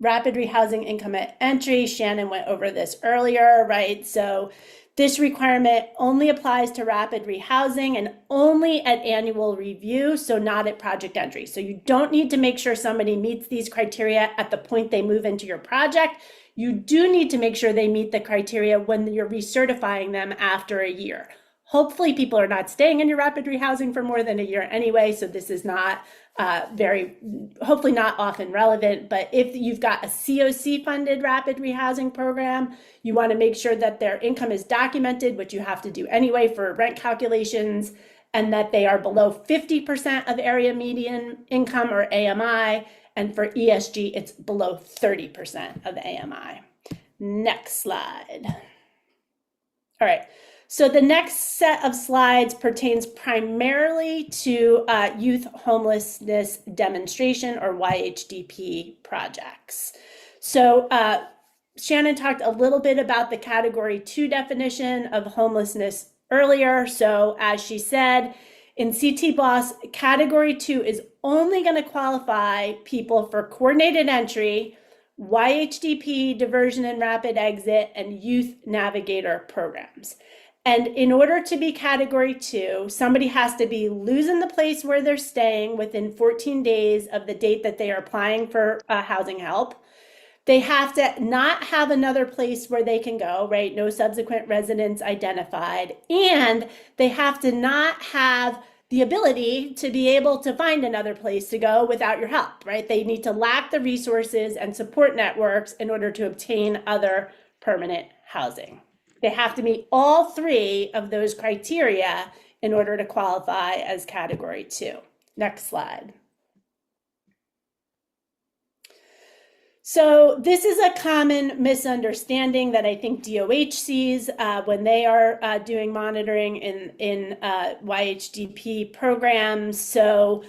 Rapid rehousing income at entry. Shannon went over this earlier, right? So this requirement only applies to rapid rehousing and only at annual review, so not at project entry. So you don't need to make sure somebody meets these criteria at the point they move into your project. You do need to make sure they meet the criteria when you're recertifying them after a year. Hopefully people are not staying in your rapid rehousing for more than a year anyway, so this is not hopefully not often relevant. But if you've got a COC funded rapid rehousing program, you want to make sure that their income is documented, which you have to do anyway for rent calculations, and that they are below 50% of area median income or AMI. And for ESG, it's below 30% of AMI. Next slide. All right. So the next set of slides pertains primarily to youth homelessness demonstration or YHDP projects. So Shannon talked a little bit about the category 2 definition of homelessness earlier. So as she said, in CT BOS, category 2 is only going to qualify people for coordinated entry, YHDP, diversion and rapid exit, and youth navigator programs. And in order to be category 2, somebody has to be losing the place where they're staying within 14 days of the date that they are applying for housing help. They have to not have another place where they can go, right? No subsequent residence identified. And they have to not have the ability to be able to find another place to go without your help, right? They need to lack the resources and support networks in order to obtain other permanent housing. They have to meet all 3 of those criteria in order to qualify as category 2. Next slide. So this is a common misunderstanding that I think DOH sees when they are doing monitoring in YHDP programs. So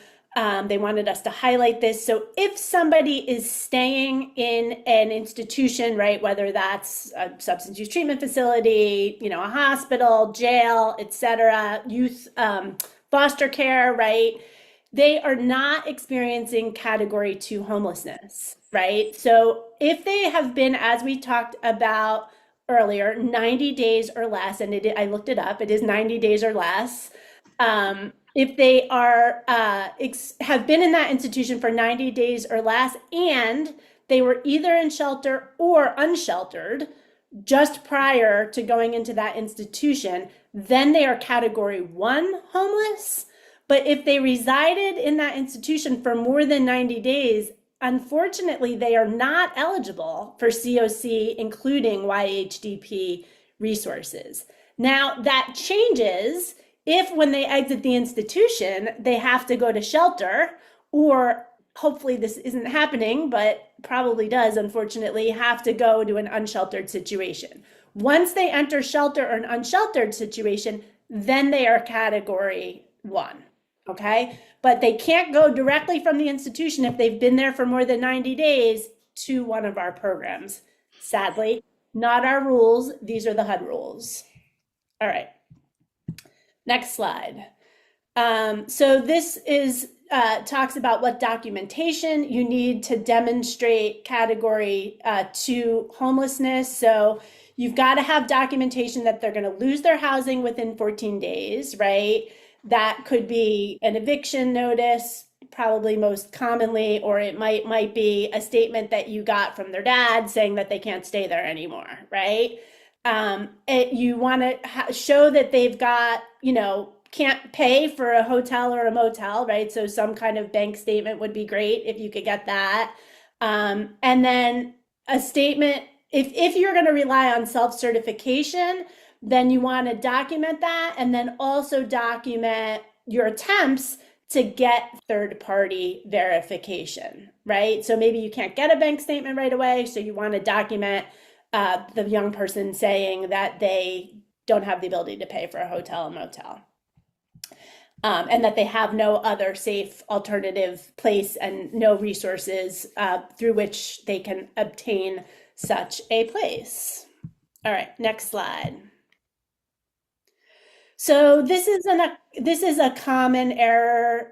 they wanted us to highlight this. So if somebody is staying in an institution, right, whether that's a substance use treatment facility, you know, a hospital, jail, etc., youth foster care, right, they are not experiencing category 2 homelessness, right? So if they have been, as we talked about earlier, 90 days or less, and I looked it up, it is 90 days or less. If they are have been in that institution for 90 days or less, and they were either in shelter or unsheltered just prior to going into that institution, then they are category 1 homeless. But if they resided in that institution for more than 90 days, unfortunately, they are not eligible for COC, including YHDP resources. Now, that changes if when they exit the institution, they have to go to shelter, or hopefully this isn't happening, but probably does, unfortunately, have to go to an unsheltered situation. Once they enter shelter or an unsheltered situation, then they are category 1, okay? But they can't go directly from the institution if they've been there for more than 90 days to one of our programs. Sadly, not our rules. These are the HUD rules. All right. Next slide. So this is talks about what documentation you need to demonstrate category 2 homelessness. So you've got to have documentation that they're going to lose their housing within 14 days, right? That could be an eviction notice, probably most commonly, or it might be a statement that you got from their dad saying that they can't stay there anymore, right? You want to show that they've got, you know, can't pay for a hotel or a motel, right? So some kind of bank statement would be great if you could get that. And then a statement, if you're going to rely on self-certification, then you want to document that, and then also document your attempts to get third-party verification, right? So maybe you can't get a bank statement right away, so you want to document the young person saying that they don't have the ability to pay for a hotel and motel. and that they have no other safe alternative place and no resources through which they can obtain such a place. All right, next slide. So this is a common error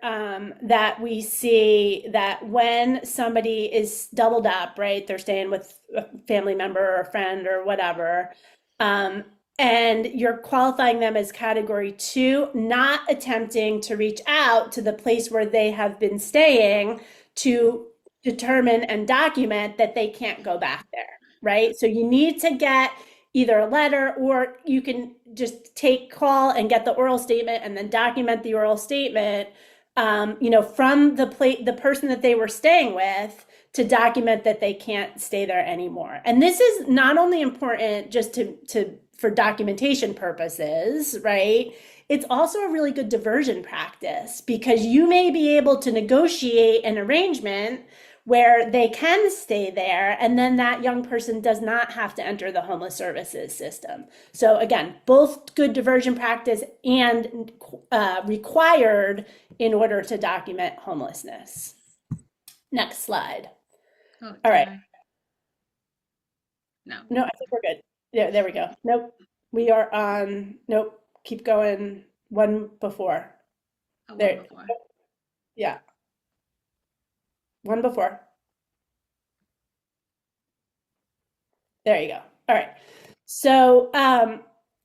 that we see, that when somebody is doubled up, right? They're staying with a family member or a friend or whatever, um, and you're qualifying them as category two, not attempting to reach out to the place where they have been staying to determine and document that they can't go back there, right? So you need to get either a letter, or you can just call and get the oral statement and then document the oral statement, from the person that they were staying with, to document that they can't stay there anymore. And this is not only important just to for documentation purposes, right? It's also a really good diversion practice, because you may be able to negotiate an arrangement where they can stay there, and then that young person does not have to enter the homeless services system. So again, both good diversion practice and required in order to document homelessness. Next slide. Oh, All right. No. No, I think we're good. Yeah, there we go. Nope. We are on, nope. Keep going. One before. Oh, There. one before. Yeah. One before. There you go. All right. So,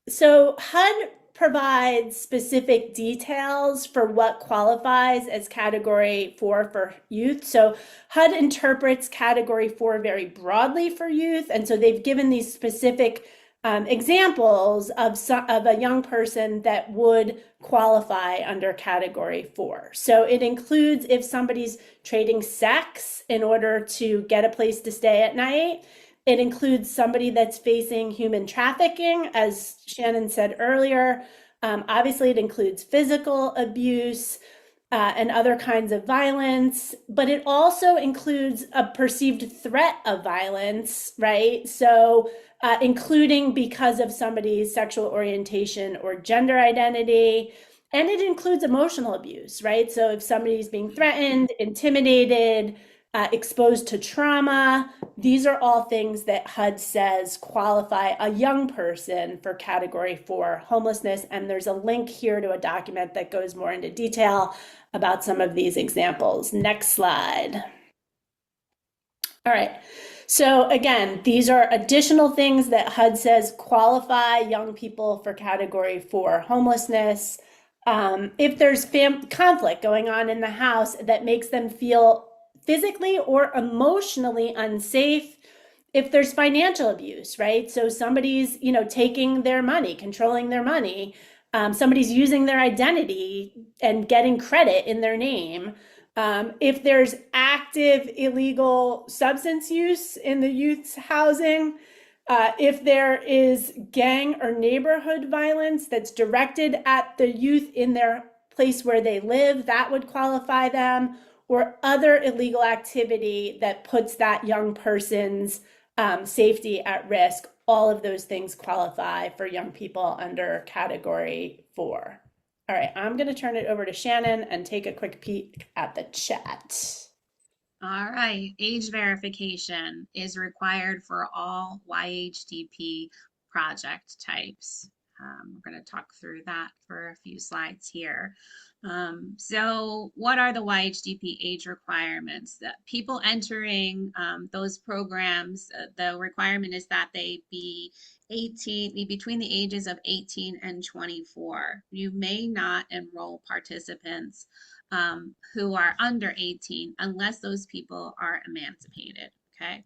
so HUD provides specific details for what qualifies as category four for youth. So HUD interprets category four very broadly for youth. And so they've given these specific examples of a young person that would qualify under category four. So it includes if somebody's trading sex in order to get a place to stay at night. It includes somebody that's facing human trafficking, as Shannon said earlier. Obviously, it includes physical abuse and other kinds of violence, but it also includes a perceived threat of violence, right? So, including because of somebody's sexual orientation or gender identity. And it includes emotional abuse, right? So, if somebody's being threatened, intimidated, exposed to trauma, these are all things that HUD says qualify a young person for category four homelessness. And there's a link here to a document that goes more into detail about some of these examples. Next slide. All right. So again, these are additional things that HUD says qualify young people for category four homelessness. If there's conflict going on in the house that makes them feel physically or emotionally unsafe, if there's financial abuse, right? So somebody's, taking their money, controlling their money, somebody's using their identity and getting credit in their name. If there's active illegal substance use in the youth's housing, if there is gang or neighborhood violence that's directed at the youth in their place where they live, that would qualify them, or other illegal activity that puts that young person's safety at risk. All of those things qualify for young people under category four. All right, I'm going to turn it over to Shannon and take a quick peek at the chat. All right. Age verification is required for all YHDP project types. We're going to talk through that for a few slides here. So what are the YHDP age requirements? That people entering those programs, the requirement is that they be between the ages of 18 and 24. You may not enroll participants who are under 18 unless those people are emancipated. Okay.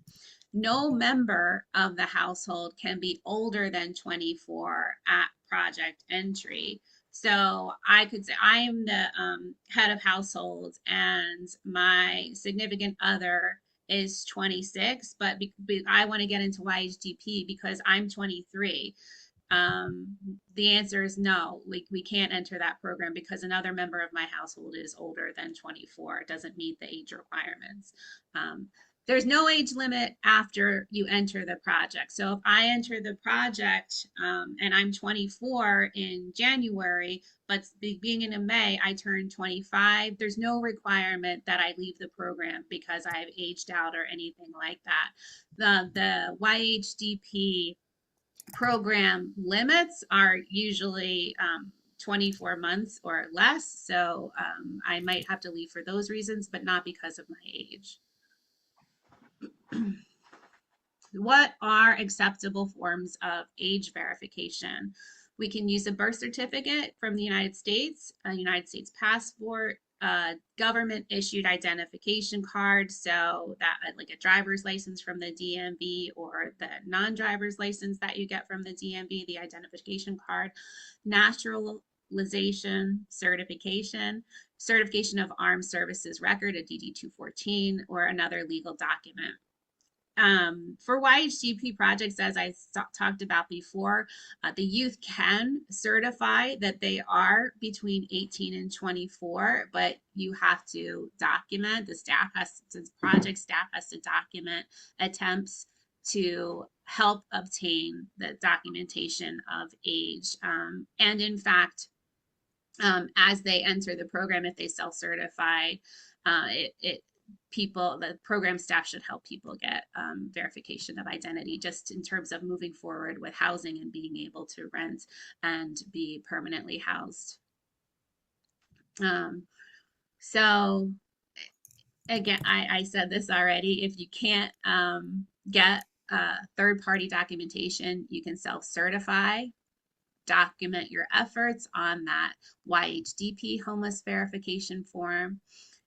No member of the household can be older than 24 at project entry. So I could say I am the head of household and my significant other is 26, but I want to get into YHDP because I'm 23. The answer is no. We can't enter that program because another member of my household is older than 24. It doesn't meet the age requirements. There's no age limit after you enter the project. So if I enter the project and I'm 24 in January, but beginning in May, I turn 25, there's no requirement that I leave the program because I've aged out or anything like that. The YHDP program limits are usually 24 months or less. So I might have to leave for those reasons, but not because of my age. What are acceptable forms of age verification? We can use a birth certificate from the United States, a United States passport, a government issued identification card, so that like a driver's license from the DMV or the non-driver's license that you get from the DMV, the identification card, naturalization certification, certification of armed services record, a DD 214, or another legal document. For YHGP projects, as I talked about before, the youth can certify that they are between 18 and 24, but you have to document, the project staff has to document attempts to help obtain the documentation of age. And in fact, as they enter the program, if they self-certify, the program staff should help people get verification of identity just in terms of moving forward with housing and being able to rent and be permanently housed. So again, I said this already, if you can't get third-party documentation, you can self-certify, document your efforts on that YHDP homeless verification form.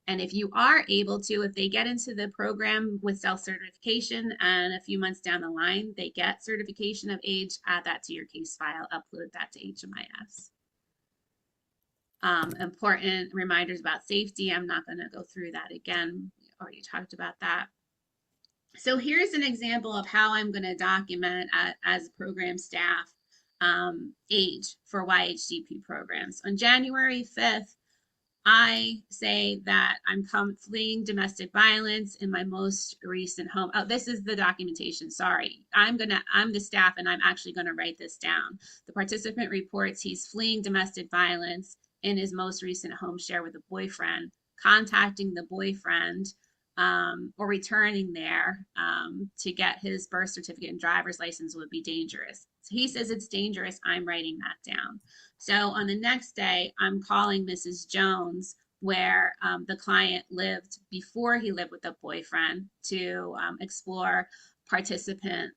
And if you are able to, if they get into the program with self-certification and a few months down the line, they get certification of age, add that to your case file, upload that to HMIS. Important reminders about safety. I'm not going to go through that again. We already talked about that. So here's an example of how I'm going to document as program staff age for YHDP programs. On January 5th, I say that I'm fleeing domestic violence in my most recent home. Oh, this is the documentation. Sorry. I'm the staff and I'm actually going to write this down. The participant reports he's fleeing domestic violence in his most recent home share with a boyfriend. Contacting the boyfriend or returning there to get his birth certificate and driver's license would be dangerous. So he says it's dangerous. I'm writing that down. So on the next day, I'm calling Mrs. Jones, where the client lived before he lived with the boyfriend, to explore participant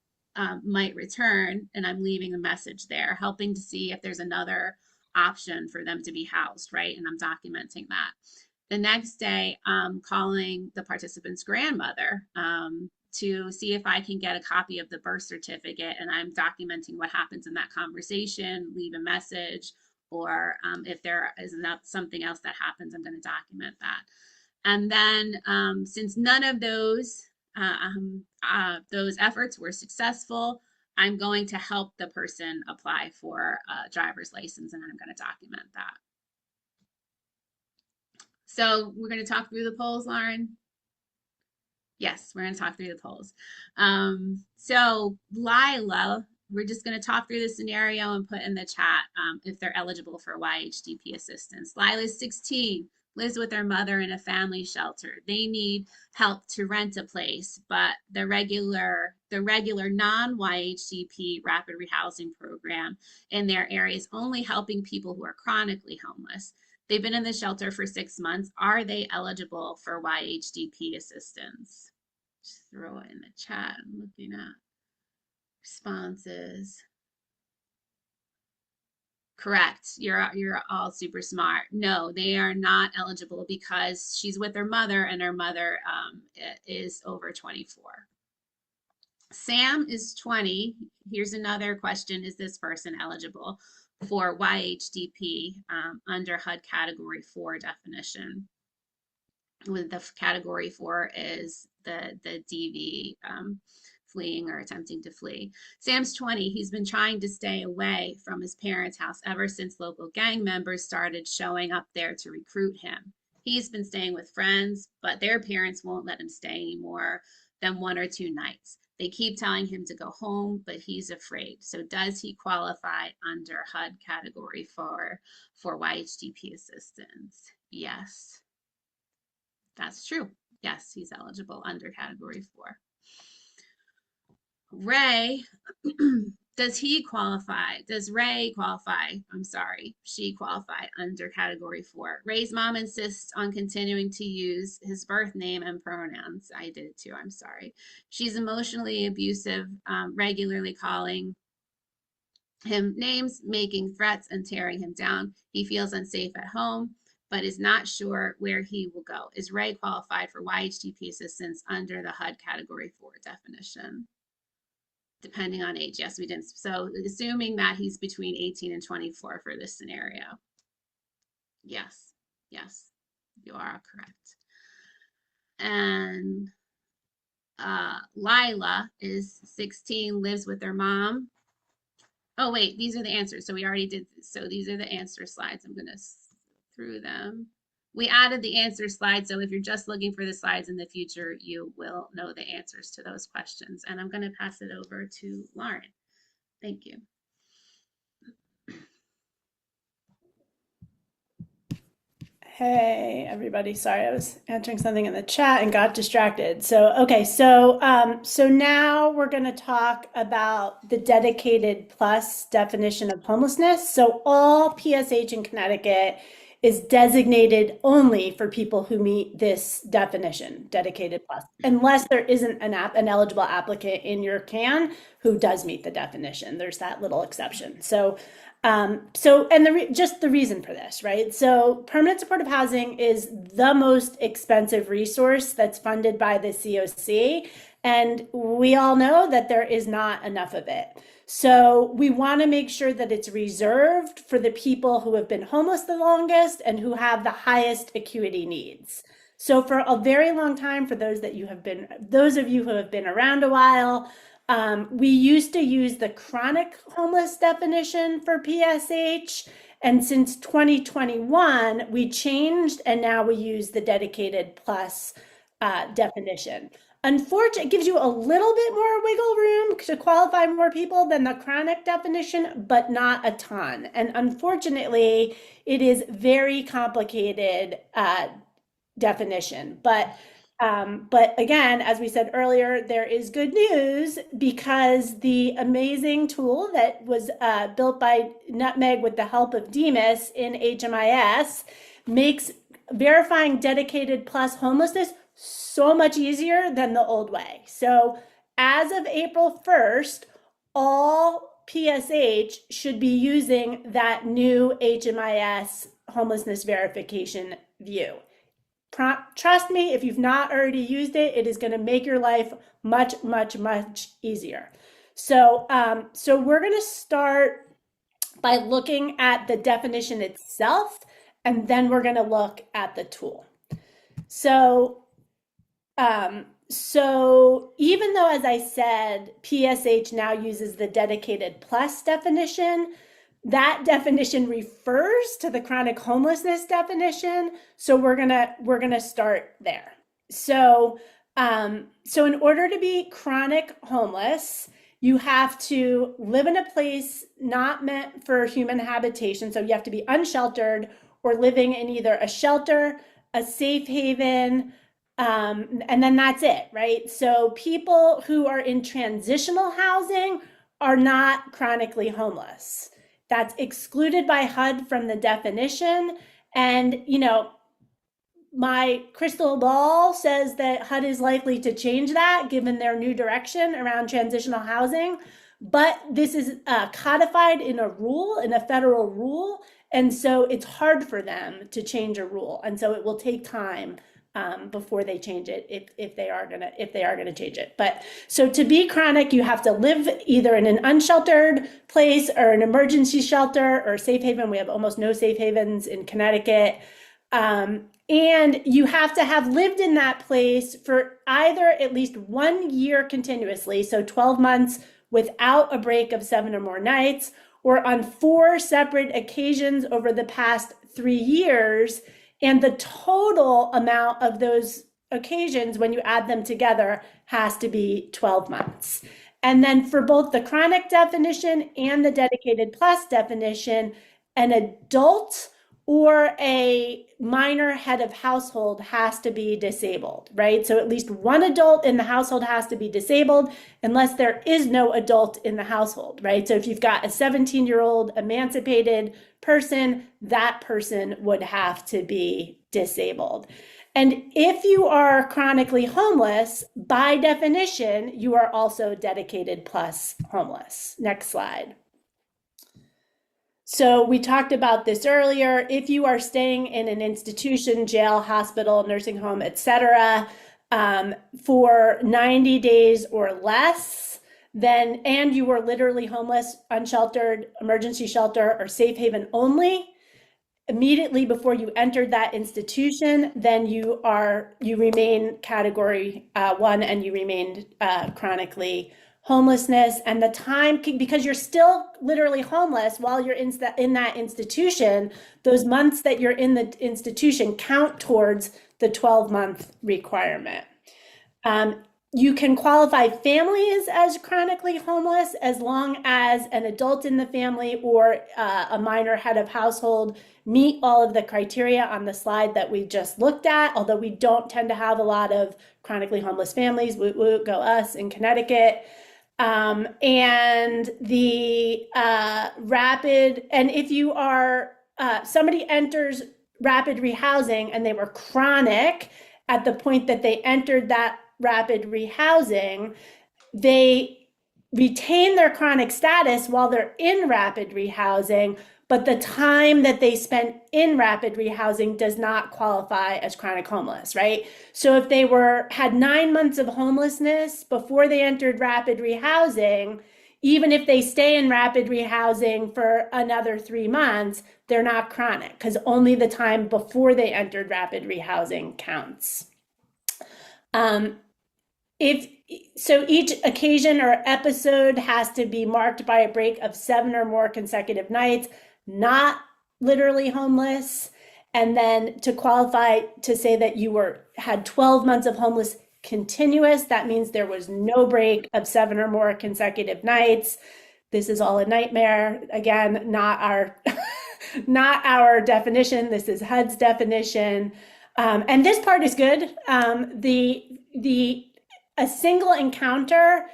might return, and I'm leaving a message there, helping to see if there's another option for them to be housed, right? And I'm documenting that. The next day, I'm calling the participant's grandmother to see if I can get a copy of the birth certificate, and I'm documenting what happens in that conversation, leave a message, or if there is not something else that happens, I'm going to document that. And then since none of those efforts were successful, I'm going to help the person apply for a driver's license, and I'm going to document that. So we're going to talk through the polls, Lauren. Yes, we're going to talk through the polls. So Lila, we're just going to talk through the scenario and put in the chat if they're eligible for YHDP assistance. Lila's 16, lives with their mother in a family shelter. They need help to rent a place, but the regular non-YHDP rapid rehousing program in their area is only helping people who are chronically homeless. They've been in the shelter for 6 months. Are they eligible for YHDP assistance? Just throw it in the chat. I'm looking at responses. Correct. You're all super smart. No, they are not eligible because she's with her mother and her mother is over 24. Sam is 20. Here's another question. Is this person eligible for YHDP under HUD Category 4 definition? With the Category 4 is the DV, fleeing or attempting to flee. Sam's 20. He's been trying to stay away from his parents' house ever since local gang members started showing up there to recruit him. He's been staying with friends, but their parents won't let him stay anymore than 1 or 2 nights. They keep telling him to go home, but he's afraid. So does he qualify under HUD category for YHDP assistance? Yes, that's true. Yes, he's eligible under category 4. Ray, does he qualify? Does Ray qualify? I'm sorry, she qualify under category 4. Ray's mom insists on continuing to use his birth name and pronouns. I did it too, I'm sorry. She's emotionally abusive, regularly calling him names, making threats, and tearing him down. He feels unsafe at home, but is not sure where he will go. Is Ray qualified for YHDP assistance under the HUD category 4 definition? Depending on age. Yes, we didn't. So assuming that he's between 18 and 24 for this scenario. Yes, yes, you are correct. And Lila is 16, lives with her mom. Oh, wait, these are the answers. So we already did. So these are the answer slides. I'm going to through them. We added the answer slide, so if you're just looking for the slides in the future, you will know the answers to those questions. And I'm going to pass it over to Lauren. Thank you. Hey, everybody. Sorry, I was answering something in the chat and got distracted. So, okay, so now we're going to talk about the dedicated plus definition of homelessness. So all PSH in Connecticut is designated only for people who meet this definition, dedicated plus, unless there isn't an eligible applicant in your CAN who does meet the definition. There's that little exception. So just the reason for this, right? So permanent supportive housing is the most expensive resource that's funded by the COC. And we all know that there is not enough of it. So we want to make sure that it's reserved for the people who have been homeless the longest and who have the highest acuity needs. So for a very long time, for those of you who have been around a while, we used to use the chronic homeless definition for PSH. And since 2021, we changed and now we use the dedicated plus definition. Unfortunately, it gives you a little bit more wiggle room to qualify more people than the chronic definition, but not a ton. And unfortunately, it is very complicated definition. But again, as we said earlier, there is good news because the amazing tool that was built by Nutmeg with the help of Demas in HMIS makes verifying dedicated plus homelessness so much easier than the old way. So as of April 1st, all PSH should be using that new HMIS homelessness verification view. Trust me, if you've not already used it, it is going to make your life much, much, much easier. So we're going to start by looking at the definition itself, and then we're going to look at the tool. So even though, as I said, PSH now uses the dedicated plus definition, that definition refers to the chronic homelessness definition. So we're gonna start there. So in order to be chronic homeless, you have to live in a place not meant for human habitation. So you have to be unsheltered or living in either a shelter, a safe haven, and then that's it, right? So people who are in transitional housing are not chronically homeless. That's excluded by HUD from the definition. And, my crystal ball says that HUD is likely to change that given their new direction around transitional housing. But this is codified in a federal rule. And so it's hard for them to change a rule. And so it will take time before they change it, if they are gonna change it. But so to be chronic, you have to live either in an unsheltered place or an emergency shelter or safe haven. We have almost no safe havens in Connecticut. And you have to have lived in that place for either at least 1 year continuously, so 12 months without a break of 7 or more nights, or on 4 separate occasions over the past 3 years. And the total amount of those occasions, when you add them together, has to be 12 months. And then for both the chronic definition and the dedicated plus definition, an adult or a minor head of household has to be disabled, right? So at least one adult in the household has to be disabled unless there is no adult in the household, right? So if you've got a 17-year-old emancipated person, that person would have to be disabled. And if you are chronically homeless, by definition, you are also dedicated plus homeless. Next slide. So we talked about this earlier. If you are staying in an institution, jail, hospital, nursing home, etc., for 90 days or less, then, and you were literally homeless, unsheltered, emergency shelter, or safe haven only, immediately before you entered that institution, then you remain category 1 and you remained chronically homelessness. And the time, because you're still literally homeless while you're in that institution, those months that you're in the institution count towards the 12-month requirement. You can qualify families as chronically homeless as long as an adult in the family or a minor head of household meet all of the criteria on the slide that we just looked at, although we don't tend to have a lot of chronically homeless families. Go us in Connecticut. And the rapid, and if you are, somebody enters rapid rehousing and they were chronic at the point that they entered that rapid rehousing, they retain their chronic status while they're in rapid rehousing, but the time that they spent in rapid rehousing does not qualify as chronic homeless, right? So if they had 9 months of homelessness before they entered rapid rehousing, even if they stay in rapid rehousing for another 3 months, they're not chronic because only the time before they entered rapid rehousing counts. So each occasion or episode has to be marked by a break of 7 or more consecutive nights, not literally homeless. And then to qualify to say that you had 12 months of homeless continuous, that means there was no break of 7 or more consecutive nights. This is all a nightmare. Again, not our not our definition. This is HUD's definition. And this part is good. A single encounter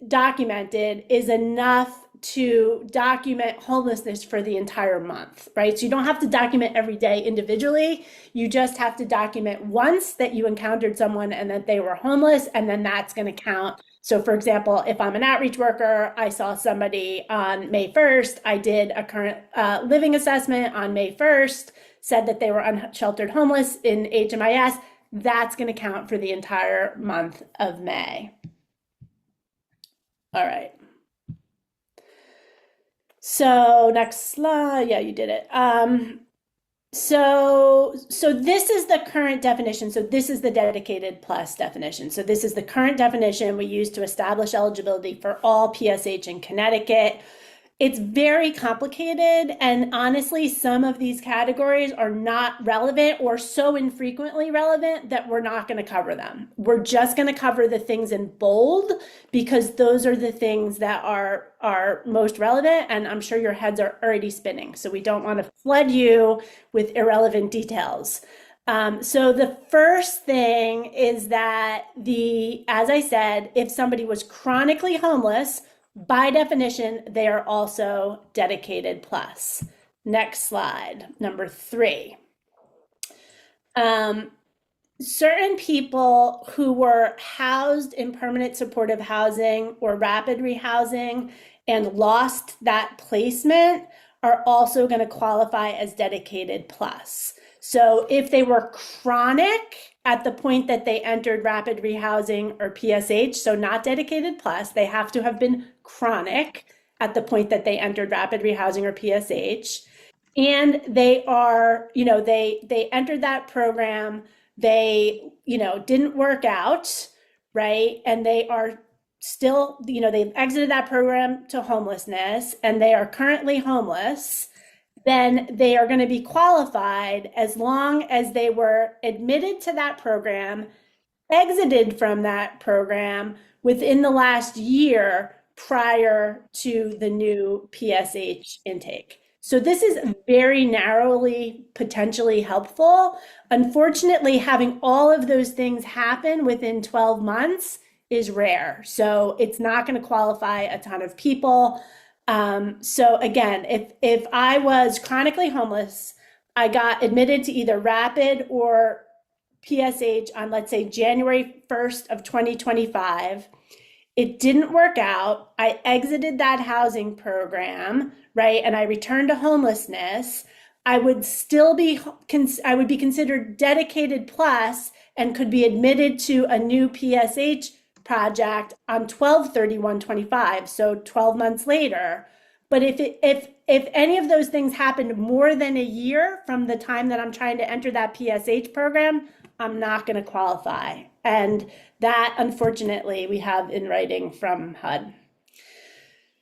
documented is enough to document homelessness for the entire month, right? So you don't have to document every day individually. You just have to document once that you encountered someone and that they were homeless, and then that's going to count. So for example, if I'm an outreach worker, I saw somebody on May 1st, I did a current living assessment on May 1st, said that they were unsheltered homeless in HMIS, that's going to count for the entire month of May. All right. So next slide. Yeah, you did it. So this is the current definition. So this is the dedicated plus definition. So this is the current definition we use to establish eligibility for all PSH in Connecticut. It's very complicated, and honestly, some of these categories are not relevant or so infrequently relevant that we're not going to cover them. We're just going to cover the things in bold because those are the things that are most relevant, and I'm sure your heads are already spinning, so we don't want to flood you with irrelevant details. So the first thing is that as I said, if somebody was chronically homeless, by definition, they are also dedicated plus. Next slide, number 3. Certain people who were housed in permanent supportive housing or rapid rehousing and lost that placement are also going to qualify as dedicated plus. So if they were chronic at the point that they entered rapid rehousing or PSH, so not dedicated plus, they have to have been chronic at the point that they entered rapid rehousing or PSH. And they are, they entered that program, they, didn't work out, right? And they are still, they've exited that program to homelessness and they are currently homeless. Then they are going to be qualified as long as they were admitted to that program, exited from that program within the last year prior to the new PSH intake. So this is very narrowly potentially helpful. Unfortunately, having all of those things happen within 12 months is rare. So it's not going to qualify a ton of people. So again, if I was chronically homeless, I got admitted to either rapid or PSH on, let's say, January 1st of 2025. It didn't work out. I exited that housing program, right? And I returned to homelessness. I would still be, I would be considered dedicated plus and could be admitted to a new PSH project on 12/31/25, so 12 months later. But if any of those things happened more than a year from the time that I'm trying to enter that PSH program, I'm not going to qualify. And that, unfortunately, we have in writing from HUD.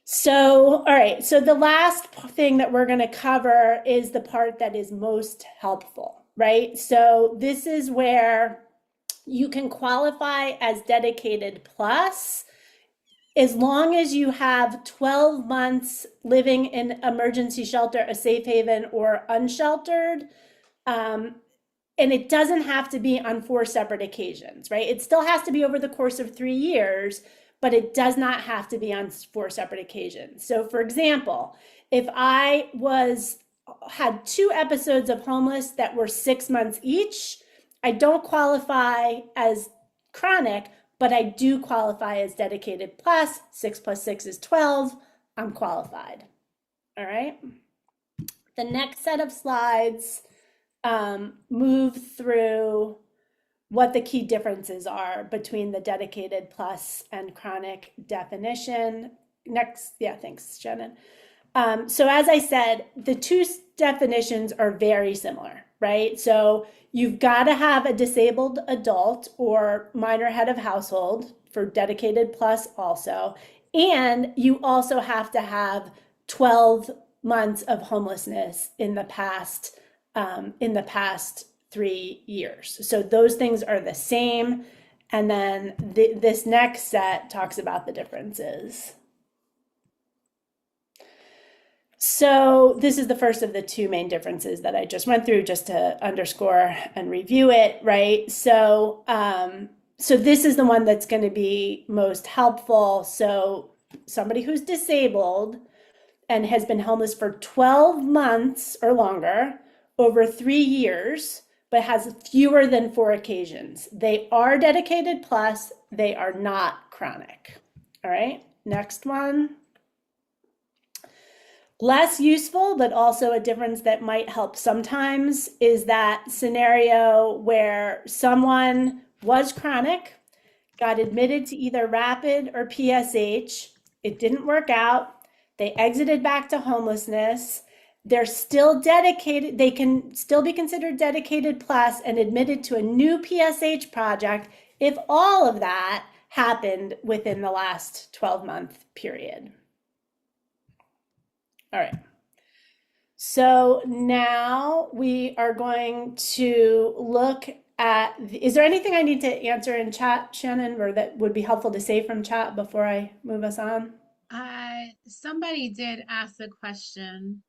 So, all right. So the last thing that we're going to cover is the part that is most helpful, right? So this is where you can qualify as dedicated plus as long as you have 12 months living in emergency shelter, a safe haven, or unsheltered. And it doesn't have to be on 4 separate occasions, right? It still has to be over the course of 3 years, but it does not have to be on 4 separate occasions. So for example, if I had 2 episodes of homeless that were 6 months each, I don't qualify as chronic, but I do qualify as dedicated plus. 6 plus 6 is 12. I'm qualified. All right. The next set of slides move through what the key differences are between the dedicated plus and chronic definition. Next, yeah, thanks, Shannon. So as I said, the two definitions are very similar, right? So you've got to have a disabled adult or minor head of household for dedicated plus also, and you also have to have 12 months of homelessness in the past 3 years. So those things are the same. And then this next set talks about the differences. So this is the first of the 2 main differences that I just went through just to underscore and review it, right? So, so this is the one that's going to be most helpful. So somebody who's disabled and has been homeless for 12 months or longer, over 3 years, but has fewer than 4 occasions. They are dedicated plus, they are not chronic. All right, next one. Less useful, but also a difference that might help sometimes is that scenario where someone was chronic, got admitted to either rapid or PSH, it didn't work out, they exited back to homelessness, they're still dedicated, they can still be considered dedicated plus and admitted to a new PSH project if all of that happened within the last 12-month period. All right. So now we are going to look at, is there anything I need to answer in chat, Shannon, or that would be helpful to say from chat before I move us on? Somebody did ask the question,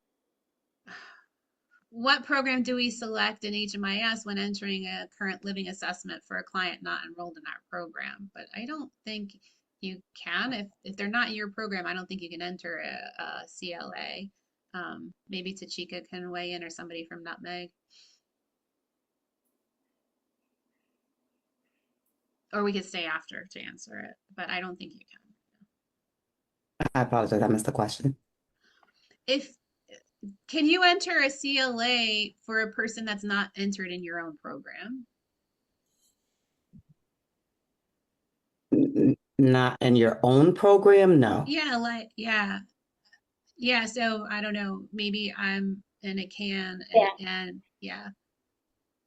what program do we select in HMIS when entering a current living assessment for a client not enrolled in our program? But I don't think you can. If they're not in your program, I don't think you can enter a CLA. Maybe Tachika can weigh in or somebody from Nutmeg. Or we could stay after to answer it, but I don't think you can. I apologize, I missed the question. Can you enter a CLA for a person that's not entered in your own program? Not in your own program? No. Yeah. So I don't know. Maybe I'm in a can and yeah.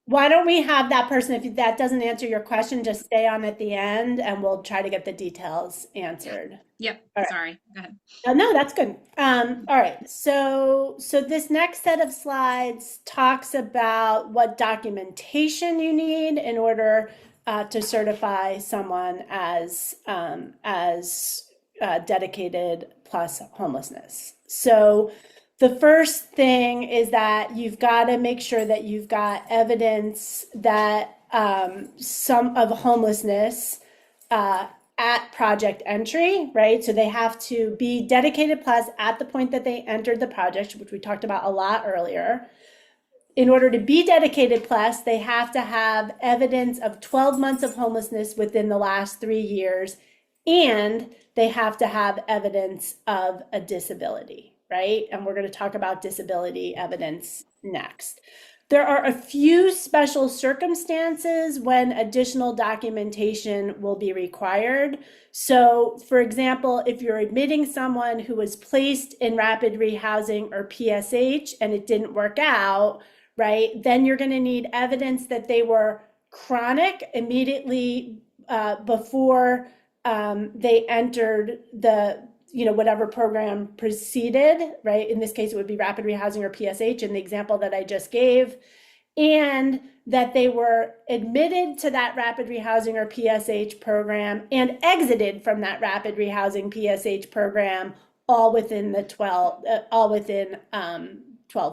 Why don't we have that person, if that doesn't answer your question, just stay on at the end and we'll try to get the details answered. Yep. All right. Sorry. Go ahead. No, that's good. All right. So this next set of slides talks about what documentation you need in order to certify someone as dedicated plus homelessness. So the first thing is that you've got to make sure that you've got evidence that some of homelessness at project entry, right? So they have to be dedicated plus at the point that they entered the project, which we talked about a lot earlier. In order to be dedicated plus, they have to have evidence of 12 months of homelessness within the last 3 years, and they have to have evidence of a disability, right? And we're going to talk about disability evidence next. There are a few special circumstances when additional documentation will be required. So, for example, if you're admitting someone who was placed in rapid rehousing or PSH and it didn't work out, right, then you're going to need evidence that they were chronic immediately before they entered the whatever program preceded, right? In this case, it would be rapid rehousing or PSH in the example that I just gave, and that they were admitted to that rapid rehousing or PSH program and exited from that rapid rehousing PSH program all within 12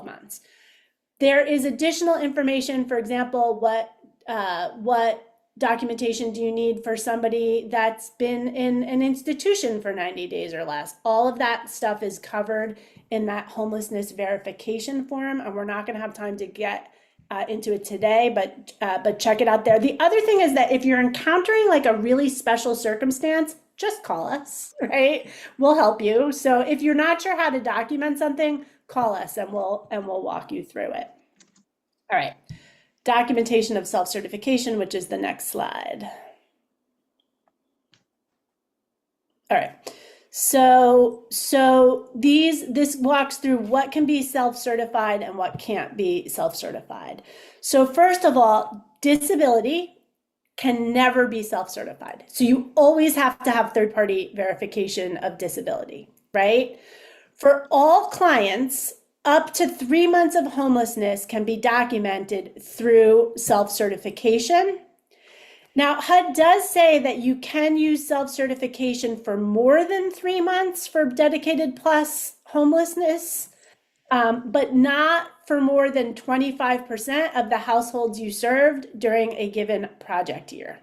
months. There is additional information, for example, what documentation do you need for somebody that's been in an institution for 90 days or less? All of that stuff is covered in that homelessness verification form, and we're not going to have time to get into it today, but check it out there. The other thing is that if you're encountering like a really special circumstance, just call us, right? We'll help you. So if you're not sure how to document something, call us and we'll walk you through it. All right. Documentation of self-certification, which is the next slide. All right. So this walks through what can be self-certified and what can't be self-certified. So first of all, disability can never be self-certified. So you always have to have third-party verification of disability, right? For all clients, up to 3 months of homelessness can be documented through self-certification. Now, HUD does say that you can use self-certification for more than 3 months for dedicated plus homelessness, but not for more than 25% of the households you served during a given project year.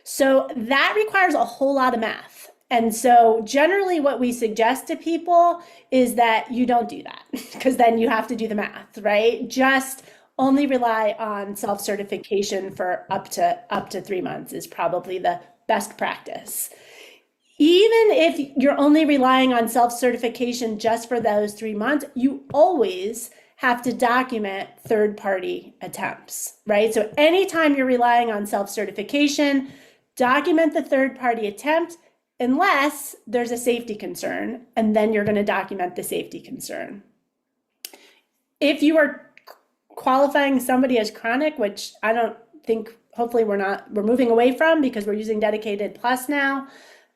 So that requires a whole lot of math. And so generally what we suggest to people is that you don't do that because then you have to do the math, right? Just only rely on self-certification for up to 3 months is probably the best practice. Even if you're only relying on self-certification just for those 3 months, you always have to document third-party attempts, right? So anytime you're relying on self-certification, document the third-party attempt unless there's a safety concern, and then you're going to document the safety concern. If you are qualifying somebody as chronic, which I don't think, hopefully we're moving away from because we're using dedicated plus now,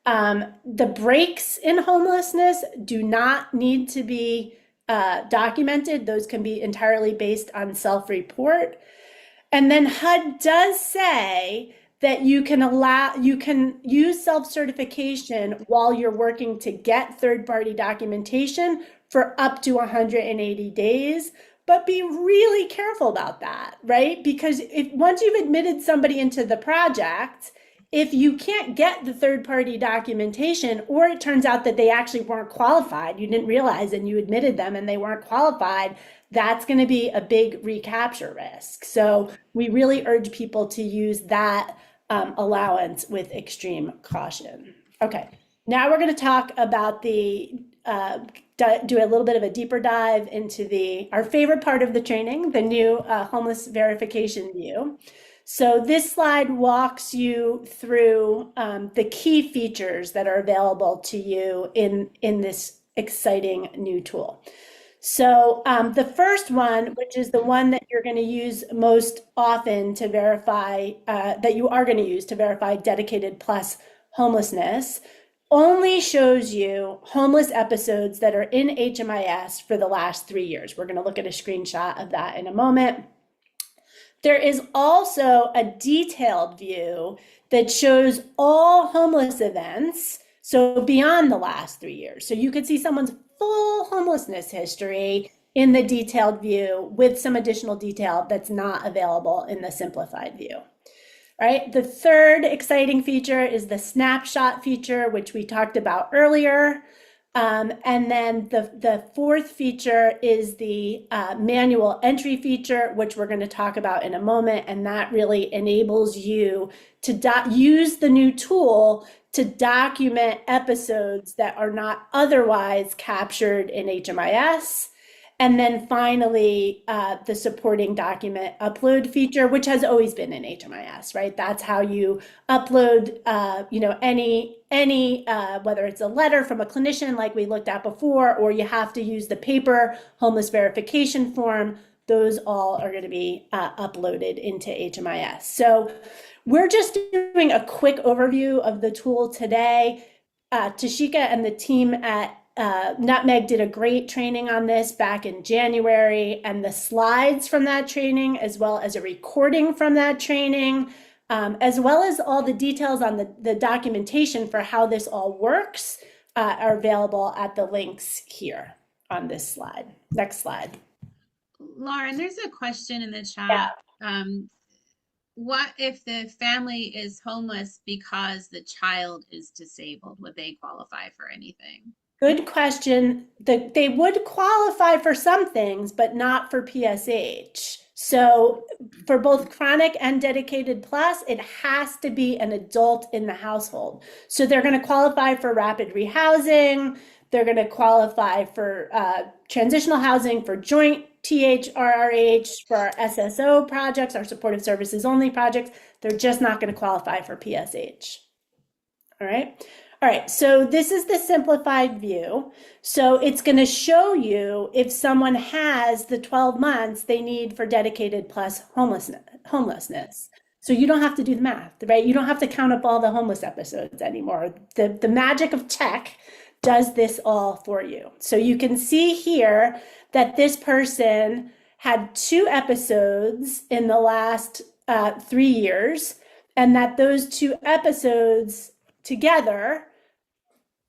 the breaks in homelessness do not need to be documented. Those can be entirely based on self-report. And then HUD does say that you can use self-certification while you're working to get third-party documentation for up to 180 days, but be really careful about that, right? Because once you've admitted somebody into the project, if you can't get the third-party documentation, or it turns out that they actually weren't qualified, you didn't realize and you admitted them and they weren't qualified, that's going to be a big recapture risk. So we really urge people to use that allowance with extreme caution. Okay, now we're going to talk about do a little bit of a deeper dive into our favorite part of the training, the new homeless verification view. So this slide walks you through the key features that are available to you in this exciting new tool. So the first one, which is the one that you're going to use most often to verify, that you are going to use to verify dedicated plus homelessness, only shows you homeless episodes that are in HMIS for the last 3 years. We're going to look at a screenshot of that in a moment. There is also a detailed view that shows all homeless events, so beyond the last 3 years. So you could see someone's full homelessness history in the detailed view with some additional detail that's not available in the simplified view. Right? The third exciting feature is the snapshot feature, which we talked about earlier. And then the fourth feature is the manual entry feature, which we're going to talk about in a moment. And that really enables you to use the new tool to document episodes that are not otherwise captured in HMIS. And then finally, the supporting document upload feature, which has always been in HMIS, right? That's how you upload, any whether it's a letter from a clinician like we looked at before, or you have to use the paper homeless verification form. Those all are going to be uploaded into HMIS. So we're just doing a quick overview of the tool today. Tashika and the team at Nutmeg did a great training on this back in January, and the slides from that training, as well as a recording from that training, as well as all the details on the documentation for how this all works, are available at the links here on this slide. Next slide. Lauren, there's a question in the Yeah. chat. What if the family is homeless because the child is disabled? Would they qualify for anything? Good question. They would qualify for some things, but not for PSH. So for both chronic and dedicated plus, it has to be an adult in the household. So they're going to qualify for rapid rehousing. They're going to qualify for transitional housing, for joint THRRH, for our SSO projects, our supportive services only projects. They're just not going to qualify for PSH. All right. All right, so this is the simplified view. So it's going to show you if someone has the 12 months they need for dedicated plus homelessness. So you don't have to do the math, right? You don't have to count up all the homeless episodes anymore. The magic of tech does this all for you. So you can see here that this person had 2 episodes in the last 3 years, and that those 2 episodes together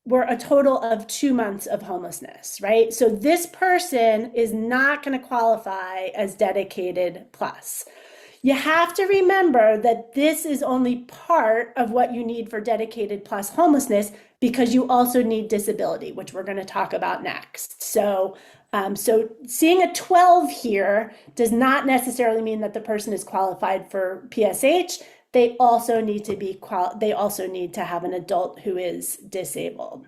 were a total of 2 months of homelessness, right? So this person is not going to qualify as dedicated plus. You have to remember that this is only part of what you need for dedicated plus homelessness, because you also need disability, which we're going to talk about next. So seeing a 12 here does not necessarily mean that the person is qualified for PSH. They also need to have an adult who is disabled.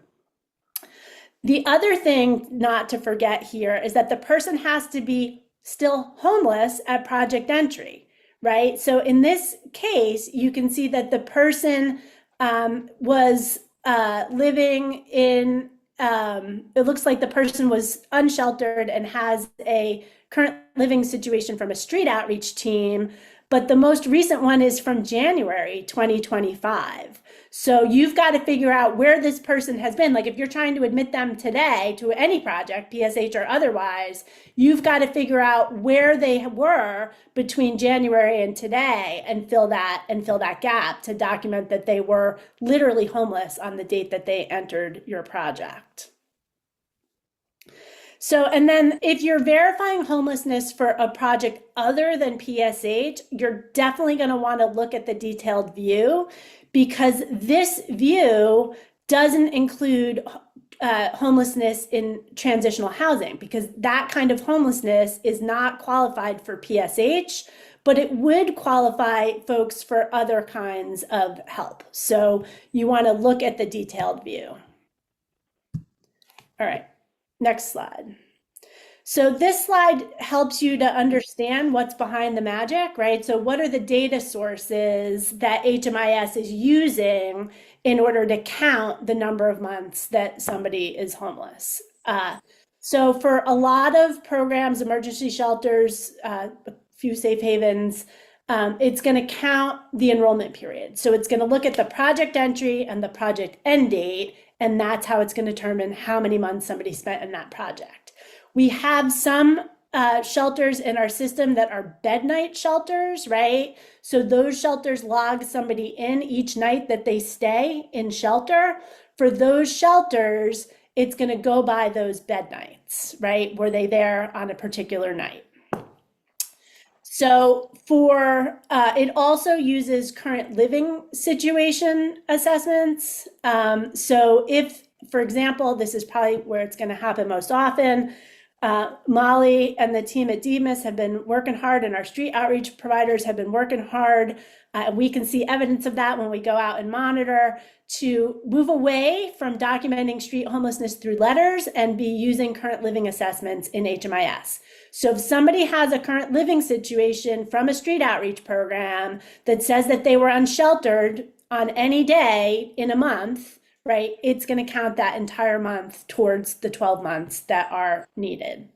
The other thing not to forget here is that the person has to be still homeless at project entry, right? So in this case, you can see that the person was living in, it looks like the person was unsheltered and has a current living situation from a street outreach team. But the most recent one is from January 2025. So you've got to figure out where this person has been. Like if you're trying to admit them today to any project, PSH or otherwise, you've got to figure out where they were between January and today and fill that gap to document that they were literally homeless on the date that they entered your project. So, and then if you're verifying homelessness for a project other than PSH, you're definitely going to want to look at the detailed view, because this view doesn't include homelessness in transitional housing, because that kind of homelessness is not qualified for PSH, but it would qualify folks for other kinds of help. So you want to look at the detailed view. All right. Next slide. So this slide helps you to understand what's behind the magic, right? So what are the data sources that HMIS is using in order to count the number of months that somebody is homeless? So for a lot of programs, emergency shelters, a few safe havens, it's going to count the enrollment period. So it's going to look at the project entry and the project end date, and that's how it's going to determine how many months somebody spent in that project. We have some shelters in our system that are bed night shelters, right? So those shelters log somebody in each night that they stay in shelter. For those shelters, it's going to go by those bed nights, right? Were they there on a particular night? So for it also uses current living situation assessments. So if, for example, this is probably where it's going to happen most often. Molly and the team at DMIS have been working hard, and our street outreach providers have been working hard. We can see evidence of that when we go out and monitor to move away from documenting street homelessness through letters and be using current living assessments in HMIS. So if somebody has a current living situation from a street outreach program that says that they were unsheltered on any day in a month, right, it's going to count that entire month towards the 12 months that are needed.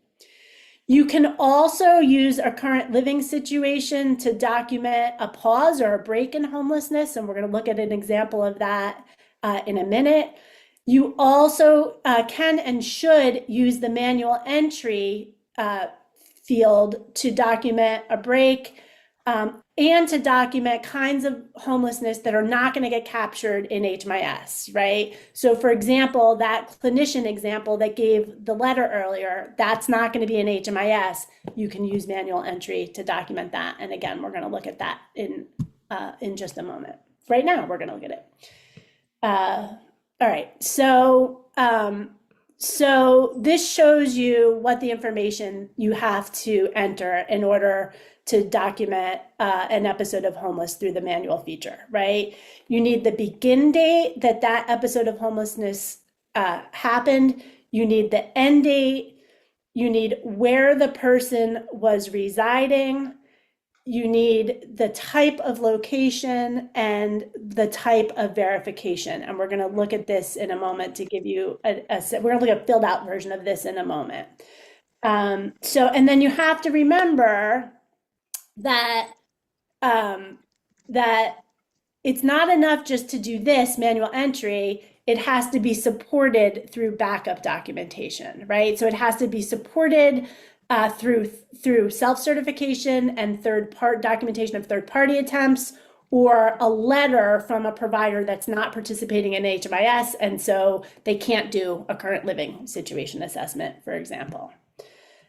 You can also use a current living situation to document a pause or a break in homelessness, and we're going to look at an example of that in a minute. You also can and should use the manual entry field to document a break and to document kinds of homelessness that are not going to get captured in HMIS, right? So for example, that clinician example that gave the letter earlier, that's not going to be in HMIS. You can use manual entry to document that. And again, we're going to look at that in just a moment. Right now, we're going to look at it. All right, so this shows you what the information you have to enter in order to document an episode of homeless through the manual feature, right? You need the begin date that that episode of homelessness happened. You need the end date. You need where the person was residing. You need the type of location and the type of verification. And we're going to look at this in a moment to give you we're going to look at a filled out version of this in a moment. And then you have to remember that that it's not enough just to do this manual entry. It has to be supported through backup documentation, right? So it has to be supported through self-certification and documentation of third-party attempts, or a letter from a provider that's not participating in HMIS, and so they can't do a current living situation assessment, for example.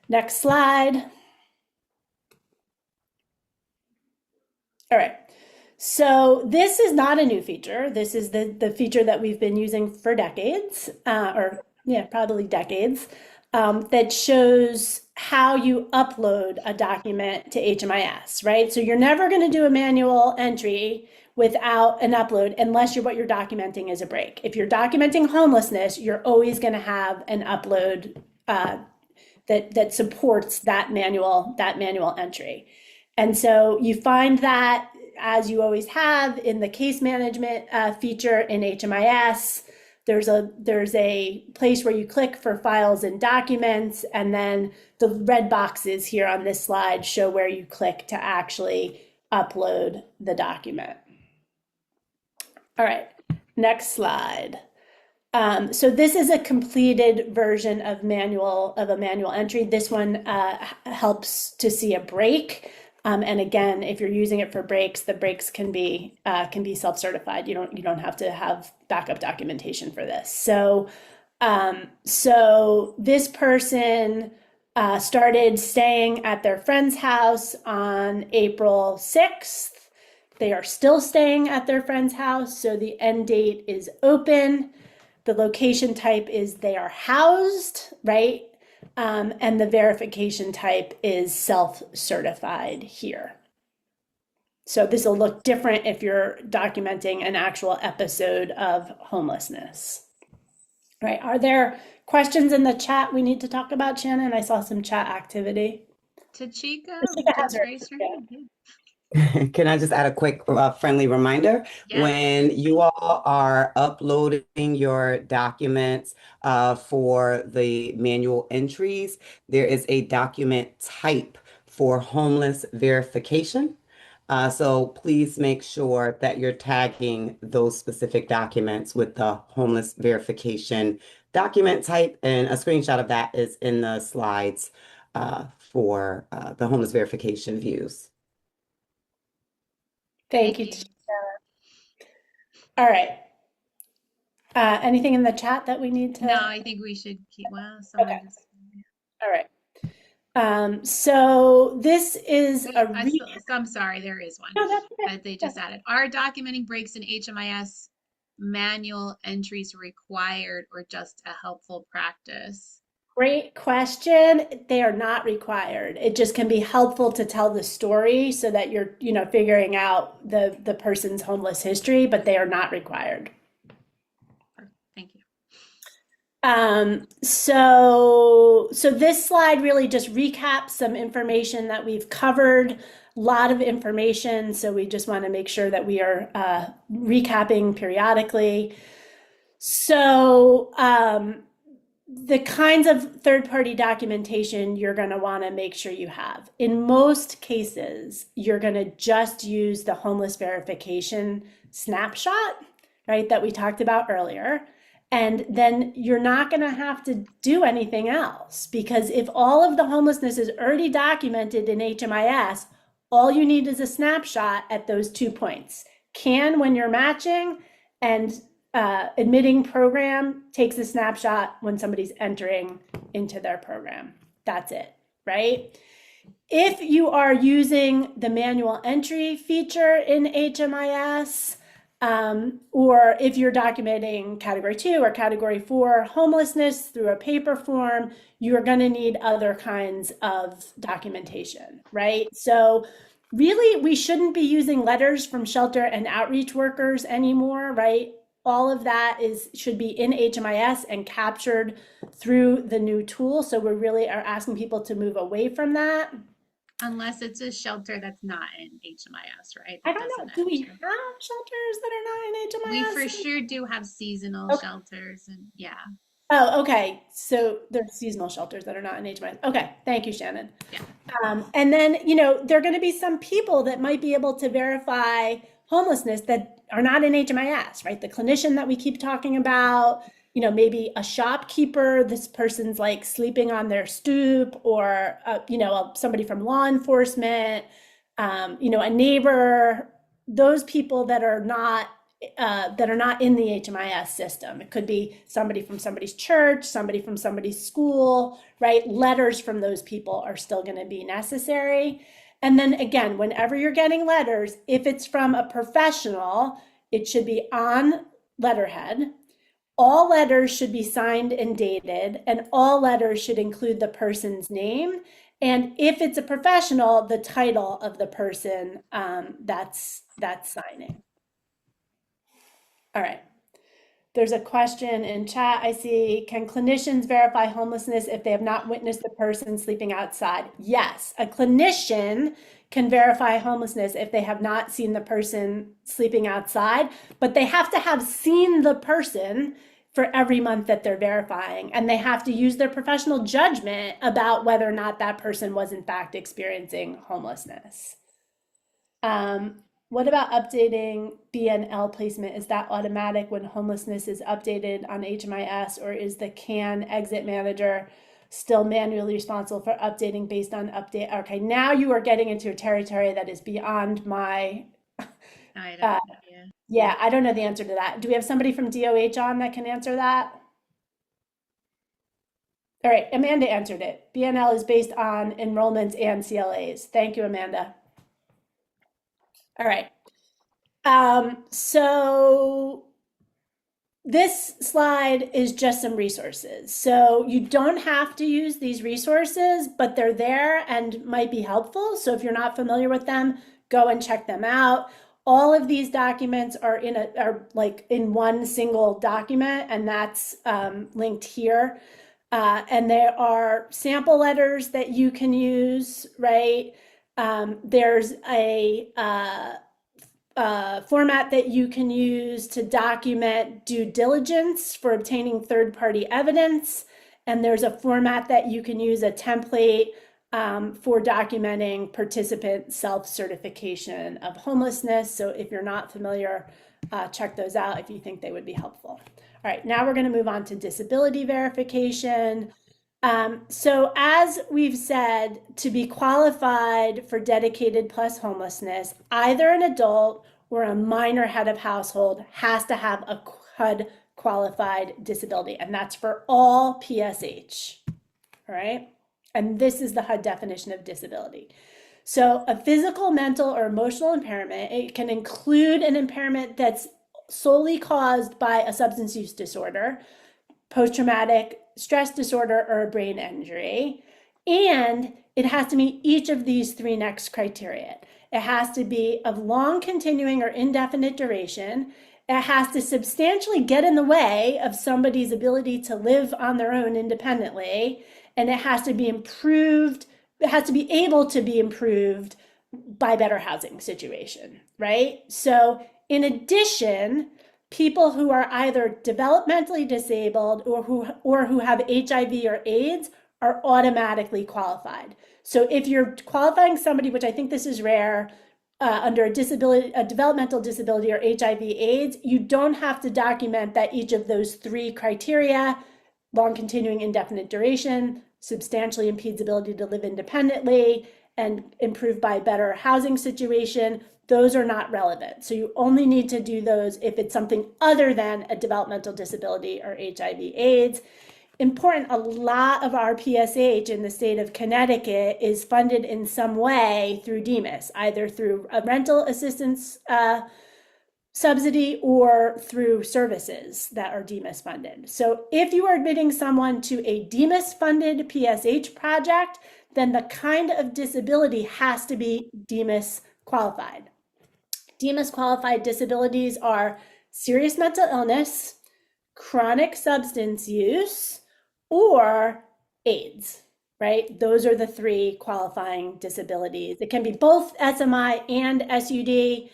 Next slide. All right, so this is not a new feature. This is the feature that we've been using for decades, probably decades, that shows how you upload a document to HMIS, right? So you're never going to do a manual entry without an upload unless what you're documenting is a break. If you're documenting homelessness, you're always going to have an upload that supports that manual entry. And so you find that, as you always have, in the case management feature in HMIS. There's a place where you click for files and documents, and then the red boxes here on this slide show where you click to actually upload the document. All right, next slide. So this is a completed version of a manual entry. This one helps to see a break. And again, if you're using it for breaks, the breaks can be self-certified. You don't have to have backup documentation for this. So this person started staying at their friend's house on April 6th. They are still staying at their friend's house, so the end date is open. The location type is they are housed, right? And the verification type is self-certified here. So this will look different if you're documenting an actual episode of homelessness. All right, are there questions in the chat we need to talk about, Shannon? I saw some chat activity. Tachika, Tachika has just her raise your hand. hand. Can I just add a quick friendly reminder? Yeah. When you all are uploading your documents for the manual entries, there is a document type for homeless verification. So please make sure that you're tagging those specific documents with the homeless verification document type, and a screenshot of that is in the slides for the homeless verification views. Thank Thank you. you. All right. Anything in the chat that we need No, to? I think we should keep, well, Okay. someone just, All right. So this is a so I'm sorry, there is one no, that's okay. that they Yeah. just added. Are documenting breaks in HMIS manual entries required or just a helpful practice? Great question. They are not required. It just can be helpful to tell the story so that you're, figuring out the person's homeless history, but they are not required. Thank you. So this slide really just recaps some information that we've covered, a lot of information. So we just want to make sure that we are recapping periodically. So the kinds of third-party documentation you're going to want to make sure you have. In most cases, you're going to just use the homeless verification snapshot, right, that we talked about earlier. And then you're not going to have to do anything else because if all of the homelessness is already documented in HMIS, all you need is a snapshot at those 2 points. Can when you're matching, and admitting program takes a snapshot when somebody's entering into their program. That's it, right? If you are using the manual entry feature in HMIS, or if you're documenting category 2 or category 4 homelessness through a paper form, you're going to need other kinds of documentation, right? So really, we shouldn't be using letters from shelter and outreach workers anymore, right? All of that should be in HMIS and captured through the new tool. So we really are asking people to move away from that. Unless it's a shelter that's not in HMIS, right? I That don't know. doesn't Do we enter. have shelters that are not in We HMIS? for sure do have seasonal Okay. shelters and yeah. Oh, okay. So there's seasonal shelters that are not in HMIS. Okay. Thank you, Shannon. Yeah. And then, there are going to be some people that might be able to verify homelessness that are not in HMIS, right? The clinician that we keep talking about, maybe a shopkeeper, this person's like sleeping on their stoop, or, somebody from law enforcement, a neighbor, those people that are not in the HMIS system. It could be somebody from somebody's church, somebody from somebody's school, right? Letters from those people are still going to be necessary. And then again, whenever you're getting letters, if it's from a professional, it should be on letterhead. All letters should be signed and dated, and all letters should include the person's name. And if it's a professional, the title of the person that's signing. All right. There's a question in chat I see. Can clinicians verify homelessness if they have not witnessed the person sleeping outside? Yes, a clinician can verify homelessness if they have not seen the person sleeping outside, but they have to have seen the person for every month that they're verifying, and they have to use their professional judgment about whether or not that person was in fact experiencing homelessness. What about updating BNL placement? Is that automatic when homelessness is updated on HMIS, or is the CAN exit manager still manually responsible for updating based on update? Okay, now you are getting into a territory that is beyond my, I don't, yeah. yeah, I don't know the answer to that. Do we have somebody from DOH on that can answer that? All right, Amanda answered it. BNL is based on enrollments and CLAs. Thank you, Amanda. All right. So this slide is just some resources. So you don't have to use these resources, but they're there and might be helpful. So if you're not familiar with them, go and check them out. All of these documents are like in one single document, and that's linked here. And there are sample letters that you can use, right? There's a format that you can use to document due diligence for obtaining third-party evidence. And there's a format that you can use, a template for documenting participant self-certification of homelessness. So if you're not familiar, check those out if you think they would be helpful. All right, now we're going to move on to disability verification. So as we've said, to be qualified for dedicated plus homelessness, either an adult or a minor head of household has to have a HUD qualified disability, and that's for all PSH, all right? And this is the HUD definition of disability. So a physical, mental, or emotional impairment, it can include an impairment that's solely caused by a substance use disorder, post-traumatic stress disorder, or a brain injury. And it has to meet each of these three next criteria. It has to be of long, continuing, or indefinite duration. It has to substantially get in the way of somebody's ability to live on their own independently. And it has to be improved. It has to be able to be improved by better housing situation, right? So in addition, people who are either developmentally disabled or who have HIV or AIDS are automatically qualified. So if you're qualifying somebody, which I think this is rare, under a developmental disability or HIV/AIDS, you don't have to document that each of those three criteria, long continuing indefinite duration, substantially impedes ability to live independently, and improved by better housing situation, those are not relevant. So you only need to do those if it's something other than a developmental disability or HIV/AIDS. Important, a lot of our PSH in the state of Connecticut is funded in some way through DMIS, either through a rental assistance subsidy or through services that are DMIS funded. So if you are admitting someone to a DMIS funded PSH project, then the kind of disability has to be DMIS qualified. DMIS qualified disabilities are serious mental illness, chronic substance use, or AIDS, right? Those are the three qualifying disabilities. It can be both SMI and SUD,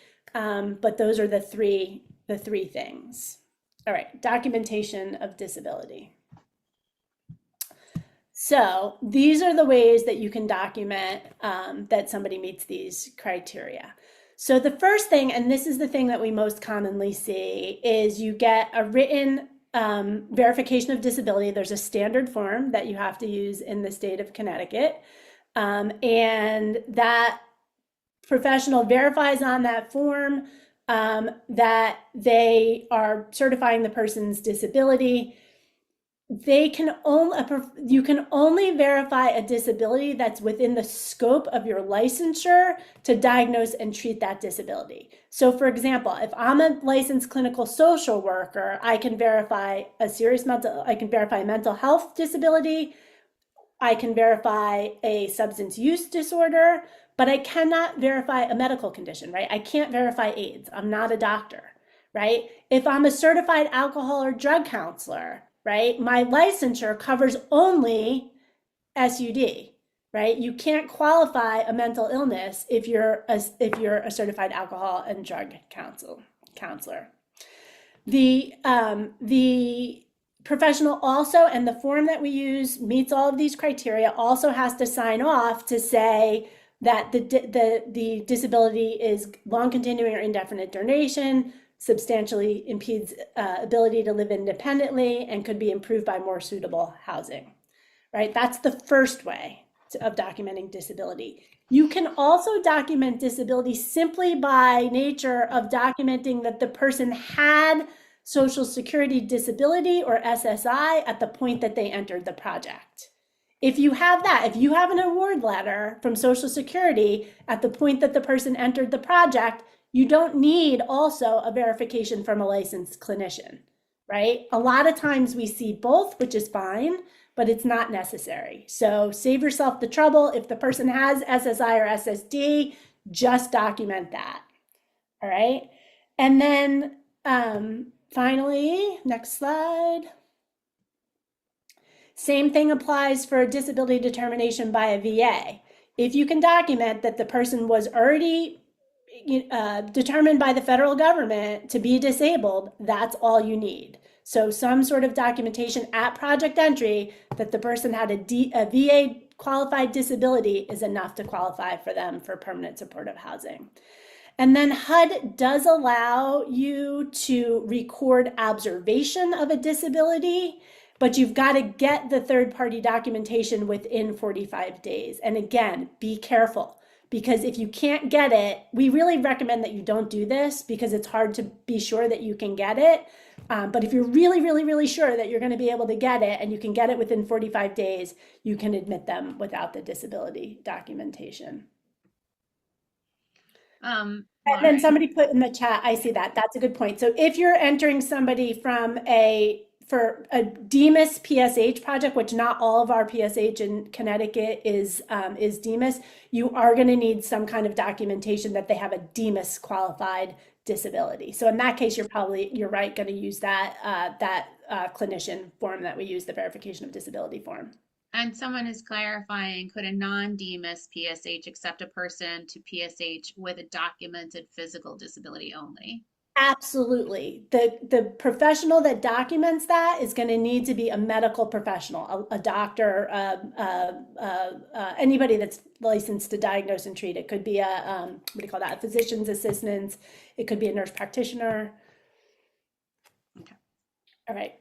but those are the three things. All right, documentation of disability. So these are the ways that you can document that somebody meets these criteria. So the first thing, and this is the thing that we most commonly see, is you get a written verification of disability. There's a standard form that you have to use in the state of Connecticut. And that professional verifies on that form that they are certifying the person's disability. You can only verify a disability that's within the scope of your licensure to diagnose and treat that disability. So for example, if I'm a licensed clinical social worker, I can verify a mental health disability, I can verify a substance use disorder, but I cannot verify a medical condition, right? I can't verify AIDS. I'm not a doctor, right? If I'm a certified alcohol or drug counselor, right, my licensure covers only SUD, right? You can't qualify a mental illness if you're a certified alcohol and drug counselor. The professional also, and the form that we use meets all of these criteria, also has to sign off to say that the disability is long continuing or indefinite duration, substantially impedes ability to live independently, and could be improved by more suitable housing, right? That's the first way of documenting disability. You can also document disability simply by nature of documenting that the person had Social Security disability or SSI at the point that they entered the project. If you have that, if you have an award letter from Social Security at the point that the person entered the project, you don't need also a verification from a licensed clinician, right? A lot of times we see both, which is fine, but it's not necessary. So save yourself the trouble. If the person has SSI or SSD, just document that, all right? And then finally, next slide. Same thing applies for a disability determination by a VA. If you can document that the person was already determined by the federal government to be disabled, that's all you need. So some sort of documentation at project entry that the person had a VA qualified disability is enough to qualify for them for permanent supportive housing. And then HUD does allow you to record observation of a disability. but you've got to get the third-party documentation within 45 days. And again, be careful, because if you can't get it, we really recommend that you don't do this because it's hard to be sure that you can get it. But if you're really, really, really sure that you're going to be able to get it and you can get it within 45 days, you can admit them without the disability documentation. And then Lauren. somebody put in the chat, I see that. That's a good point. So if you're entering somebody from for a DEMIS PSH project, which not all of our PSH in Connecticut is DEMIS, you are going to need some kind of documentation that they have a DEMIS qualified disability. So in that case, you're right, going to use that clinician form that we use, the verification of disability form. And someone is clarifying, could a non-DEMIS PSH accept a person to PSH with a documented physical disability only? Absolutely. The professional that documents that is going to need to be a medical professional, a doctor, anybody that's licensed to diagnose and treat. It could be what do you call that? A physician's assistant. It could be a nurse practitioner. Okay. All right.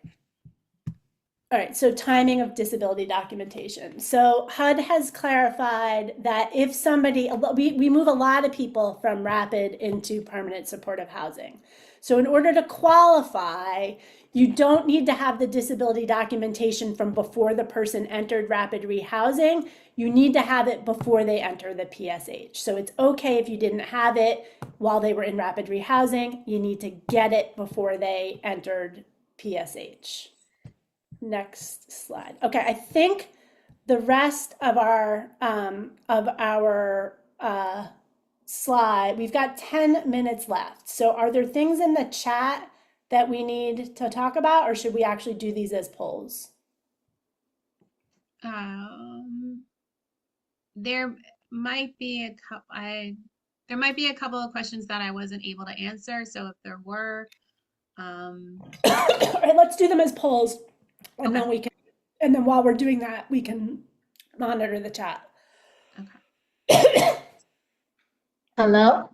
All right, so timing of disability documentation. So HUD has clarified that if somebody, we move a lot of people from rapid into permanent supportive housing. So in order to qualify, you don't need to have the disability documentation from before the person entered rapid rehousing. You need to have it before they enter the PSH. So it's okay if you didn't have it while they were in rapid rehousing. You need to get it before they entered PSH. Next slide. Okay, I think the rest of our slide, we've got 10 minutes left. So are there things in the chat that we need to talk about, or should we actually do these as polls? There might be there might be a couple of questions that I wasn't able to answer. So if there were, All right, let's do them as polls. And okay. then we can, and then while we're doing that, we can monitor the chat. Okay. Hello?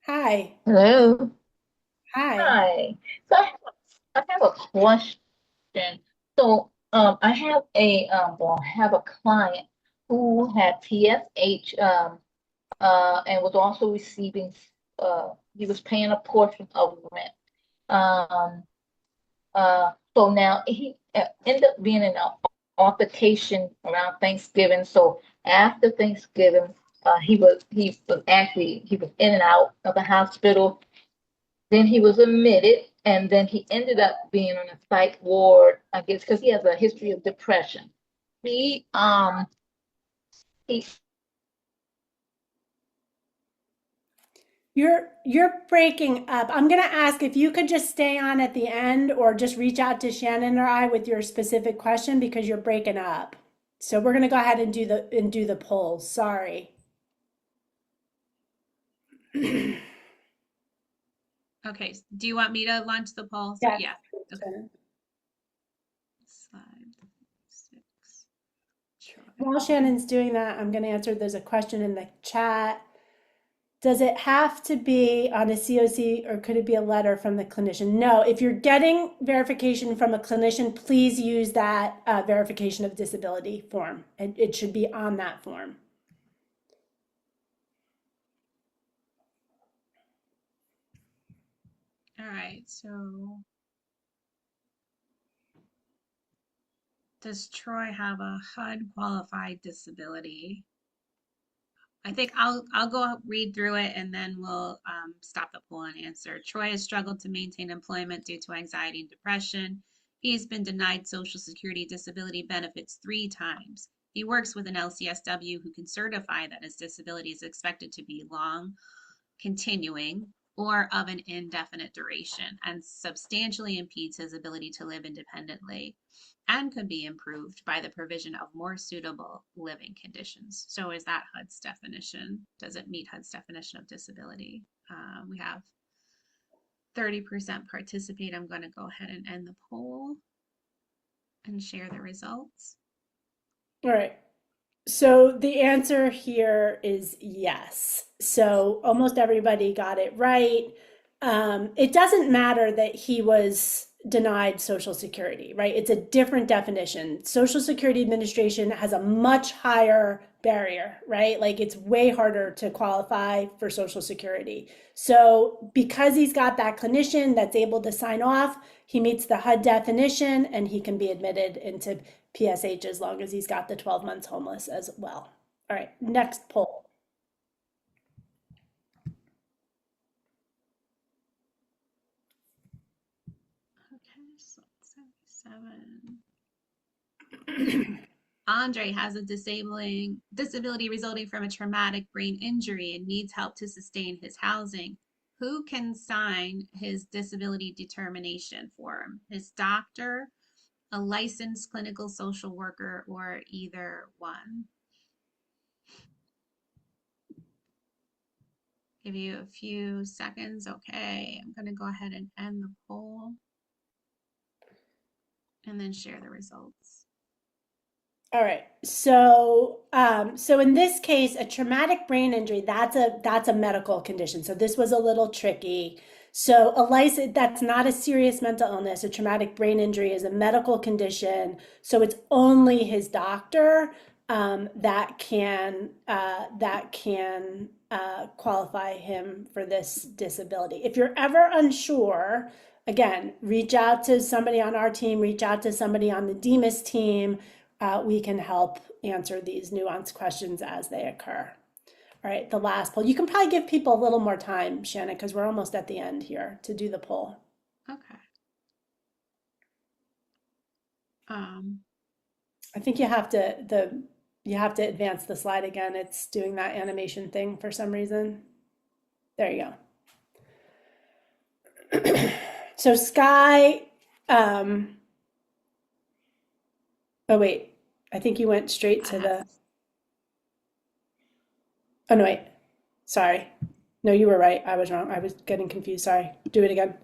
Hi. Hello? Hi. Hi. So I have a question. So I have a client who had PSH and was also receiving he was paying a portion of rent. So now he ended up being in an altercation around Thanksgiving. So after Thanksgiving, he was in and out of the hospital. Then he was admitted, and then he ended up being on a psych ward, I guess, because he has a history of depression. He You're breaking up. I'm gonna ask if you could just stay on at the end or just reach out to Shannon or I with your specific question because you're breaking up. So we're gonna go ahead and do the polls. Sorry. Okay. Do you want me to launch the poll? Yeah. Yeah. Okay. Slide 6. Troy. While Shannon's doing that, I'm gonna answer. There's a question in the chat. Does it have to be on a COC or could it be a letter from the clinician? No, if you're getting verification from a clinician, please use that verification of disability form. It should be on that form. All right. So does Troy have a HUD qualified disability? I think I'll go read through it and then we'll stop the poll and answer. Troy has struggled to maintain employment due to anxiety and depression. He's been denied Social Security disability benefits 3 times. He works with an LCSW who can certify that his disability is expected to be long, continuing, or of an indefinite duration and substantially impedes his ability to live independently and could be improved by the provision of more suitable living conditions. So is that HUD's definition? Does it meet HUD's definition of disability? We have 30% participate. I'm going to go ahead and end the poll and share the results. All right. So the answer here is yes. So almost everybody got it right. It doesn't matter that he was denied Social Security, right? It's a different definition. Social Security Administration has a much higher barrier, right? Like it's way harder to qualify for Social Security. So because he's got that clinician that's able to sign off, he meets the HUD definition and he can be admitted into PSH as long as he's got the 12 months homeless as well. All right, next poll. Okay, so 77. Andre has a disability resulting from a traumatic brain injury and needs help to sustain his housing. Who can sign his disability determination form? His doctor, a licensed clinical social worker, or either one? Give you a few seconds. Okay, I'm going to go ahead and end the poll and then share the results. All right. So, so in this case, a traumatic brain injury, that's a medical condition. So this was a little tricky. So a license, that's not a serious mental illness. A traumatic brain injury is a medical condition. So it's only his doctor that can qualify him for this disability. If you're ever unsure, again, reach out to somebody on our team, reach out to somebody on the DEMIS team. We can help answer these nuanced questions as they occur. All right, the last poll. You can probably give people a little more time, Shannon, because we're almost at the end here to do the poll. Okay. I think you have to advance the slide again. It's doing that animation thing for some reason. There you go. So Sky, oh wait, I think you went straight to the, oh no, wait, sorry. No, you were right. I was wrong. I was getting confused. Sorry. Do it again.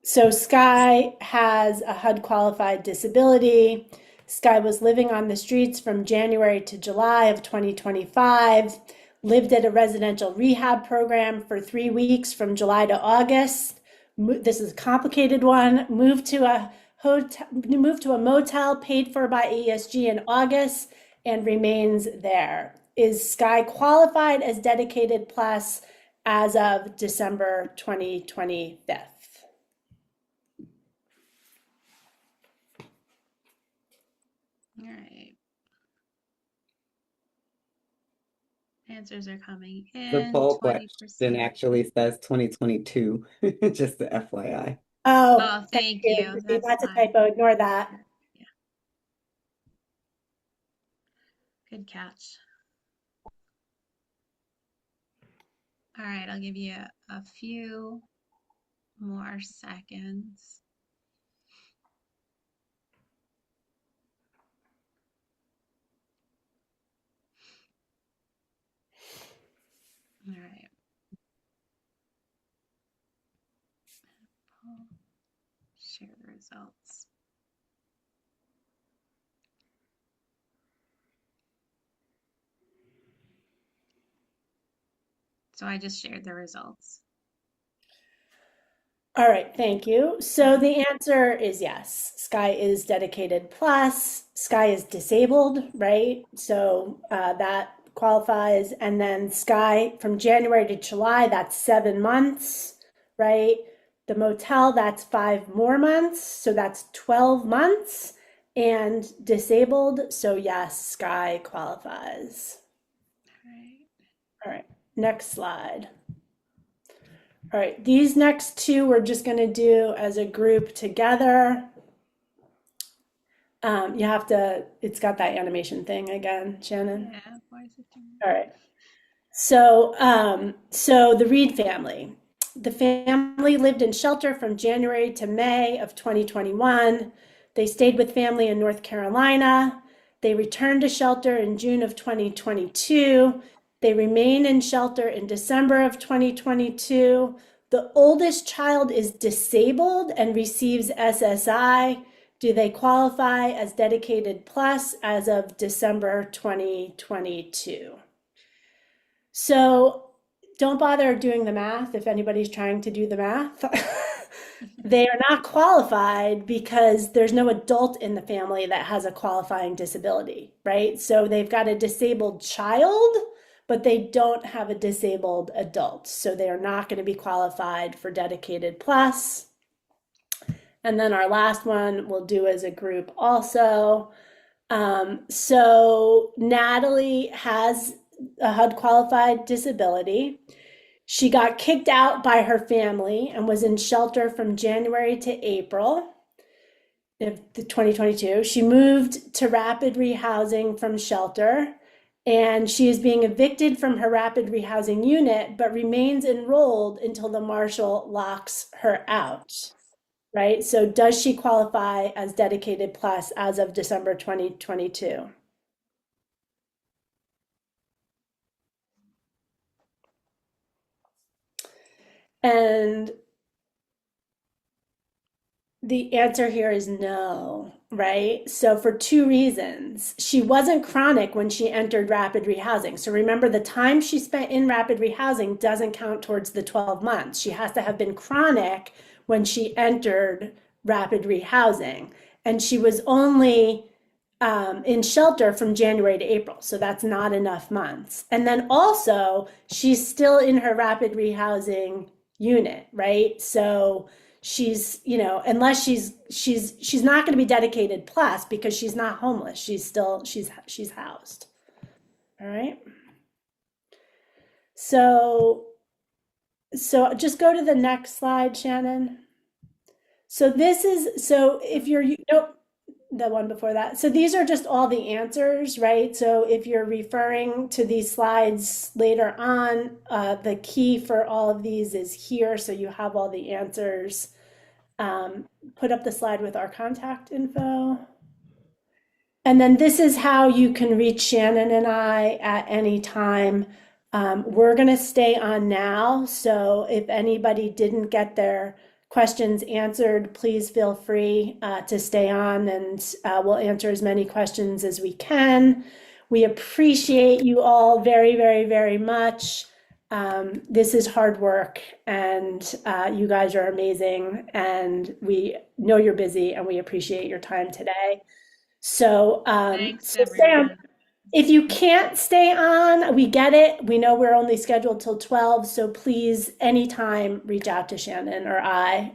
So Sky has a HUD qualified disability. Sky was living on the streets from January to July of 2025, lived at a residential rehab program for 3 weeks from July to August. This is a complicated one. Moved to a motel paid for by ESG in August and remains there. Is Sky qualified as dedicated plus as of December 2025? All right. Answers are coming in. The poll 20%. question actually says 2022, just the FYI. Oh, thank you. That's a typo. Ignore that. Yeah. Good catch. All right, I'll give you a few more seconds. All right. Share the results. So I just shared the results. All right, thank you. So the answer is yes. Sky is dedicated plus. Sky is disabled, right? So that qualifies. And then Sky from January to July, that's 7 months, right? The motel, that's 5 more months. So that's 12 months. And disabled, so yes, Sky qualifies. All right, next slide. All right, these next two we're just going to do as a group together. You have to, it's got that animation thing again, Shannon. Yeah, all right. So, so the Reed family. The family lived in shelter from January to May of 2021. They stayed with family in North Carolina. They returned to shelter in June of 2022. They remain in shelter in December of 2022. The oldest child is disabled and receives SSI. Do they qualify as dedicated plus as of December 2022? So don't bother doing the math if anybody's trying to do the math. They are not qualified because there's no adult in the family that has a qualifying disability, right? So they've got a disabled child, but they don't have a disabled adult. So they are not going to be qualified for dedicated plus. And then our last one we'll do as a group also. So Natalie has a HUD qualified disability. She got kicked out by her family and was in shelter from January to April of 2022. She moved to rapid rehousing from shelter, and she is being evicted from her rapid rehousing unit, but remains enrolled until the marshal locks her out, right? So does she qualify as dedicated plus as of December 2022? And the answer here is no, right? So for two reasons. She wasn't chronic when she entered rapid rehousing. So remember, the time she spent in rapid rehousing doesn't count towards the 12 months. She has to have been chronic when she entered rapid rehousing. And she was only in shelter from January to April. So that's not enough months. And then also, she's still in her rapid rehousing unit, right? So she's, you know, unless she's not going to be dedicated plus because she's not homeless. She's housed. All right. So just go to the next slide, Shannon. So if you're, nope, the one before that. So these are just all the answers, right? So if you're referring to these slides later on, the key for all of these is here. So you have all the answers. Put up the slide with our contact info. And then this is how you can reach Shannon and I at any time. We're going to stay on now. So if anybody didn't get their questions answered, please feel free to stay on, and we'll answer as many questions as we can. We appreciate you all very, very, very much. This is hard work, and you guys are amazing, and we know you're busy, and we appreciate your time today. So, Thanks, so Sam, everyone. if you can't stay on, we get it. We know we're only scheduled till 12, so please, anytime, reach out to Shannon or I.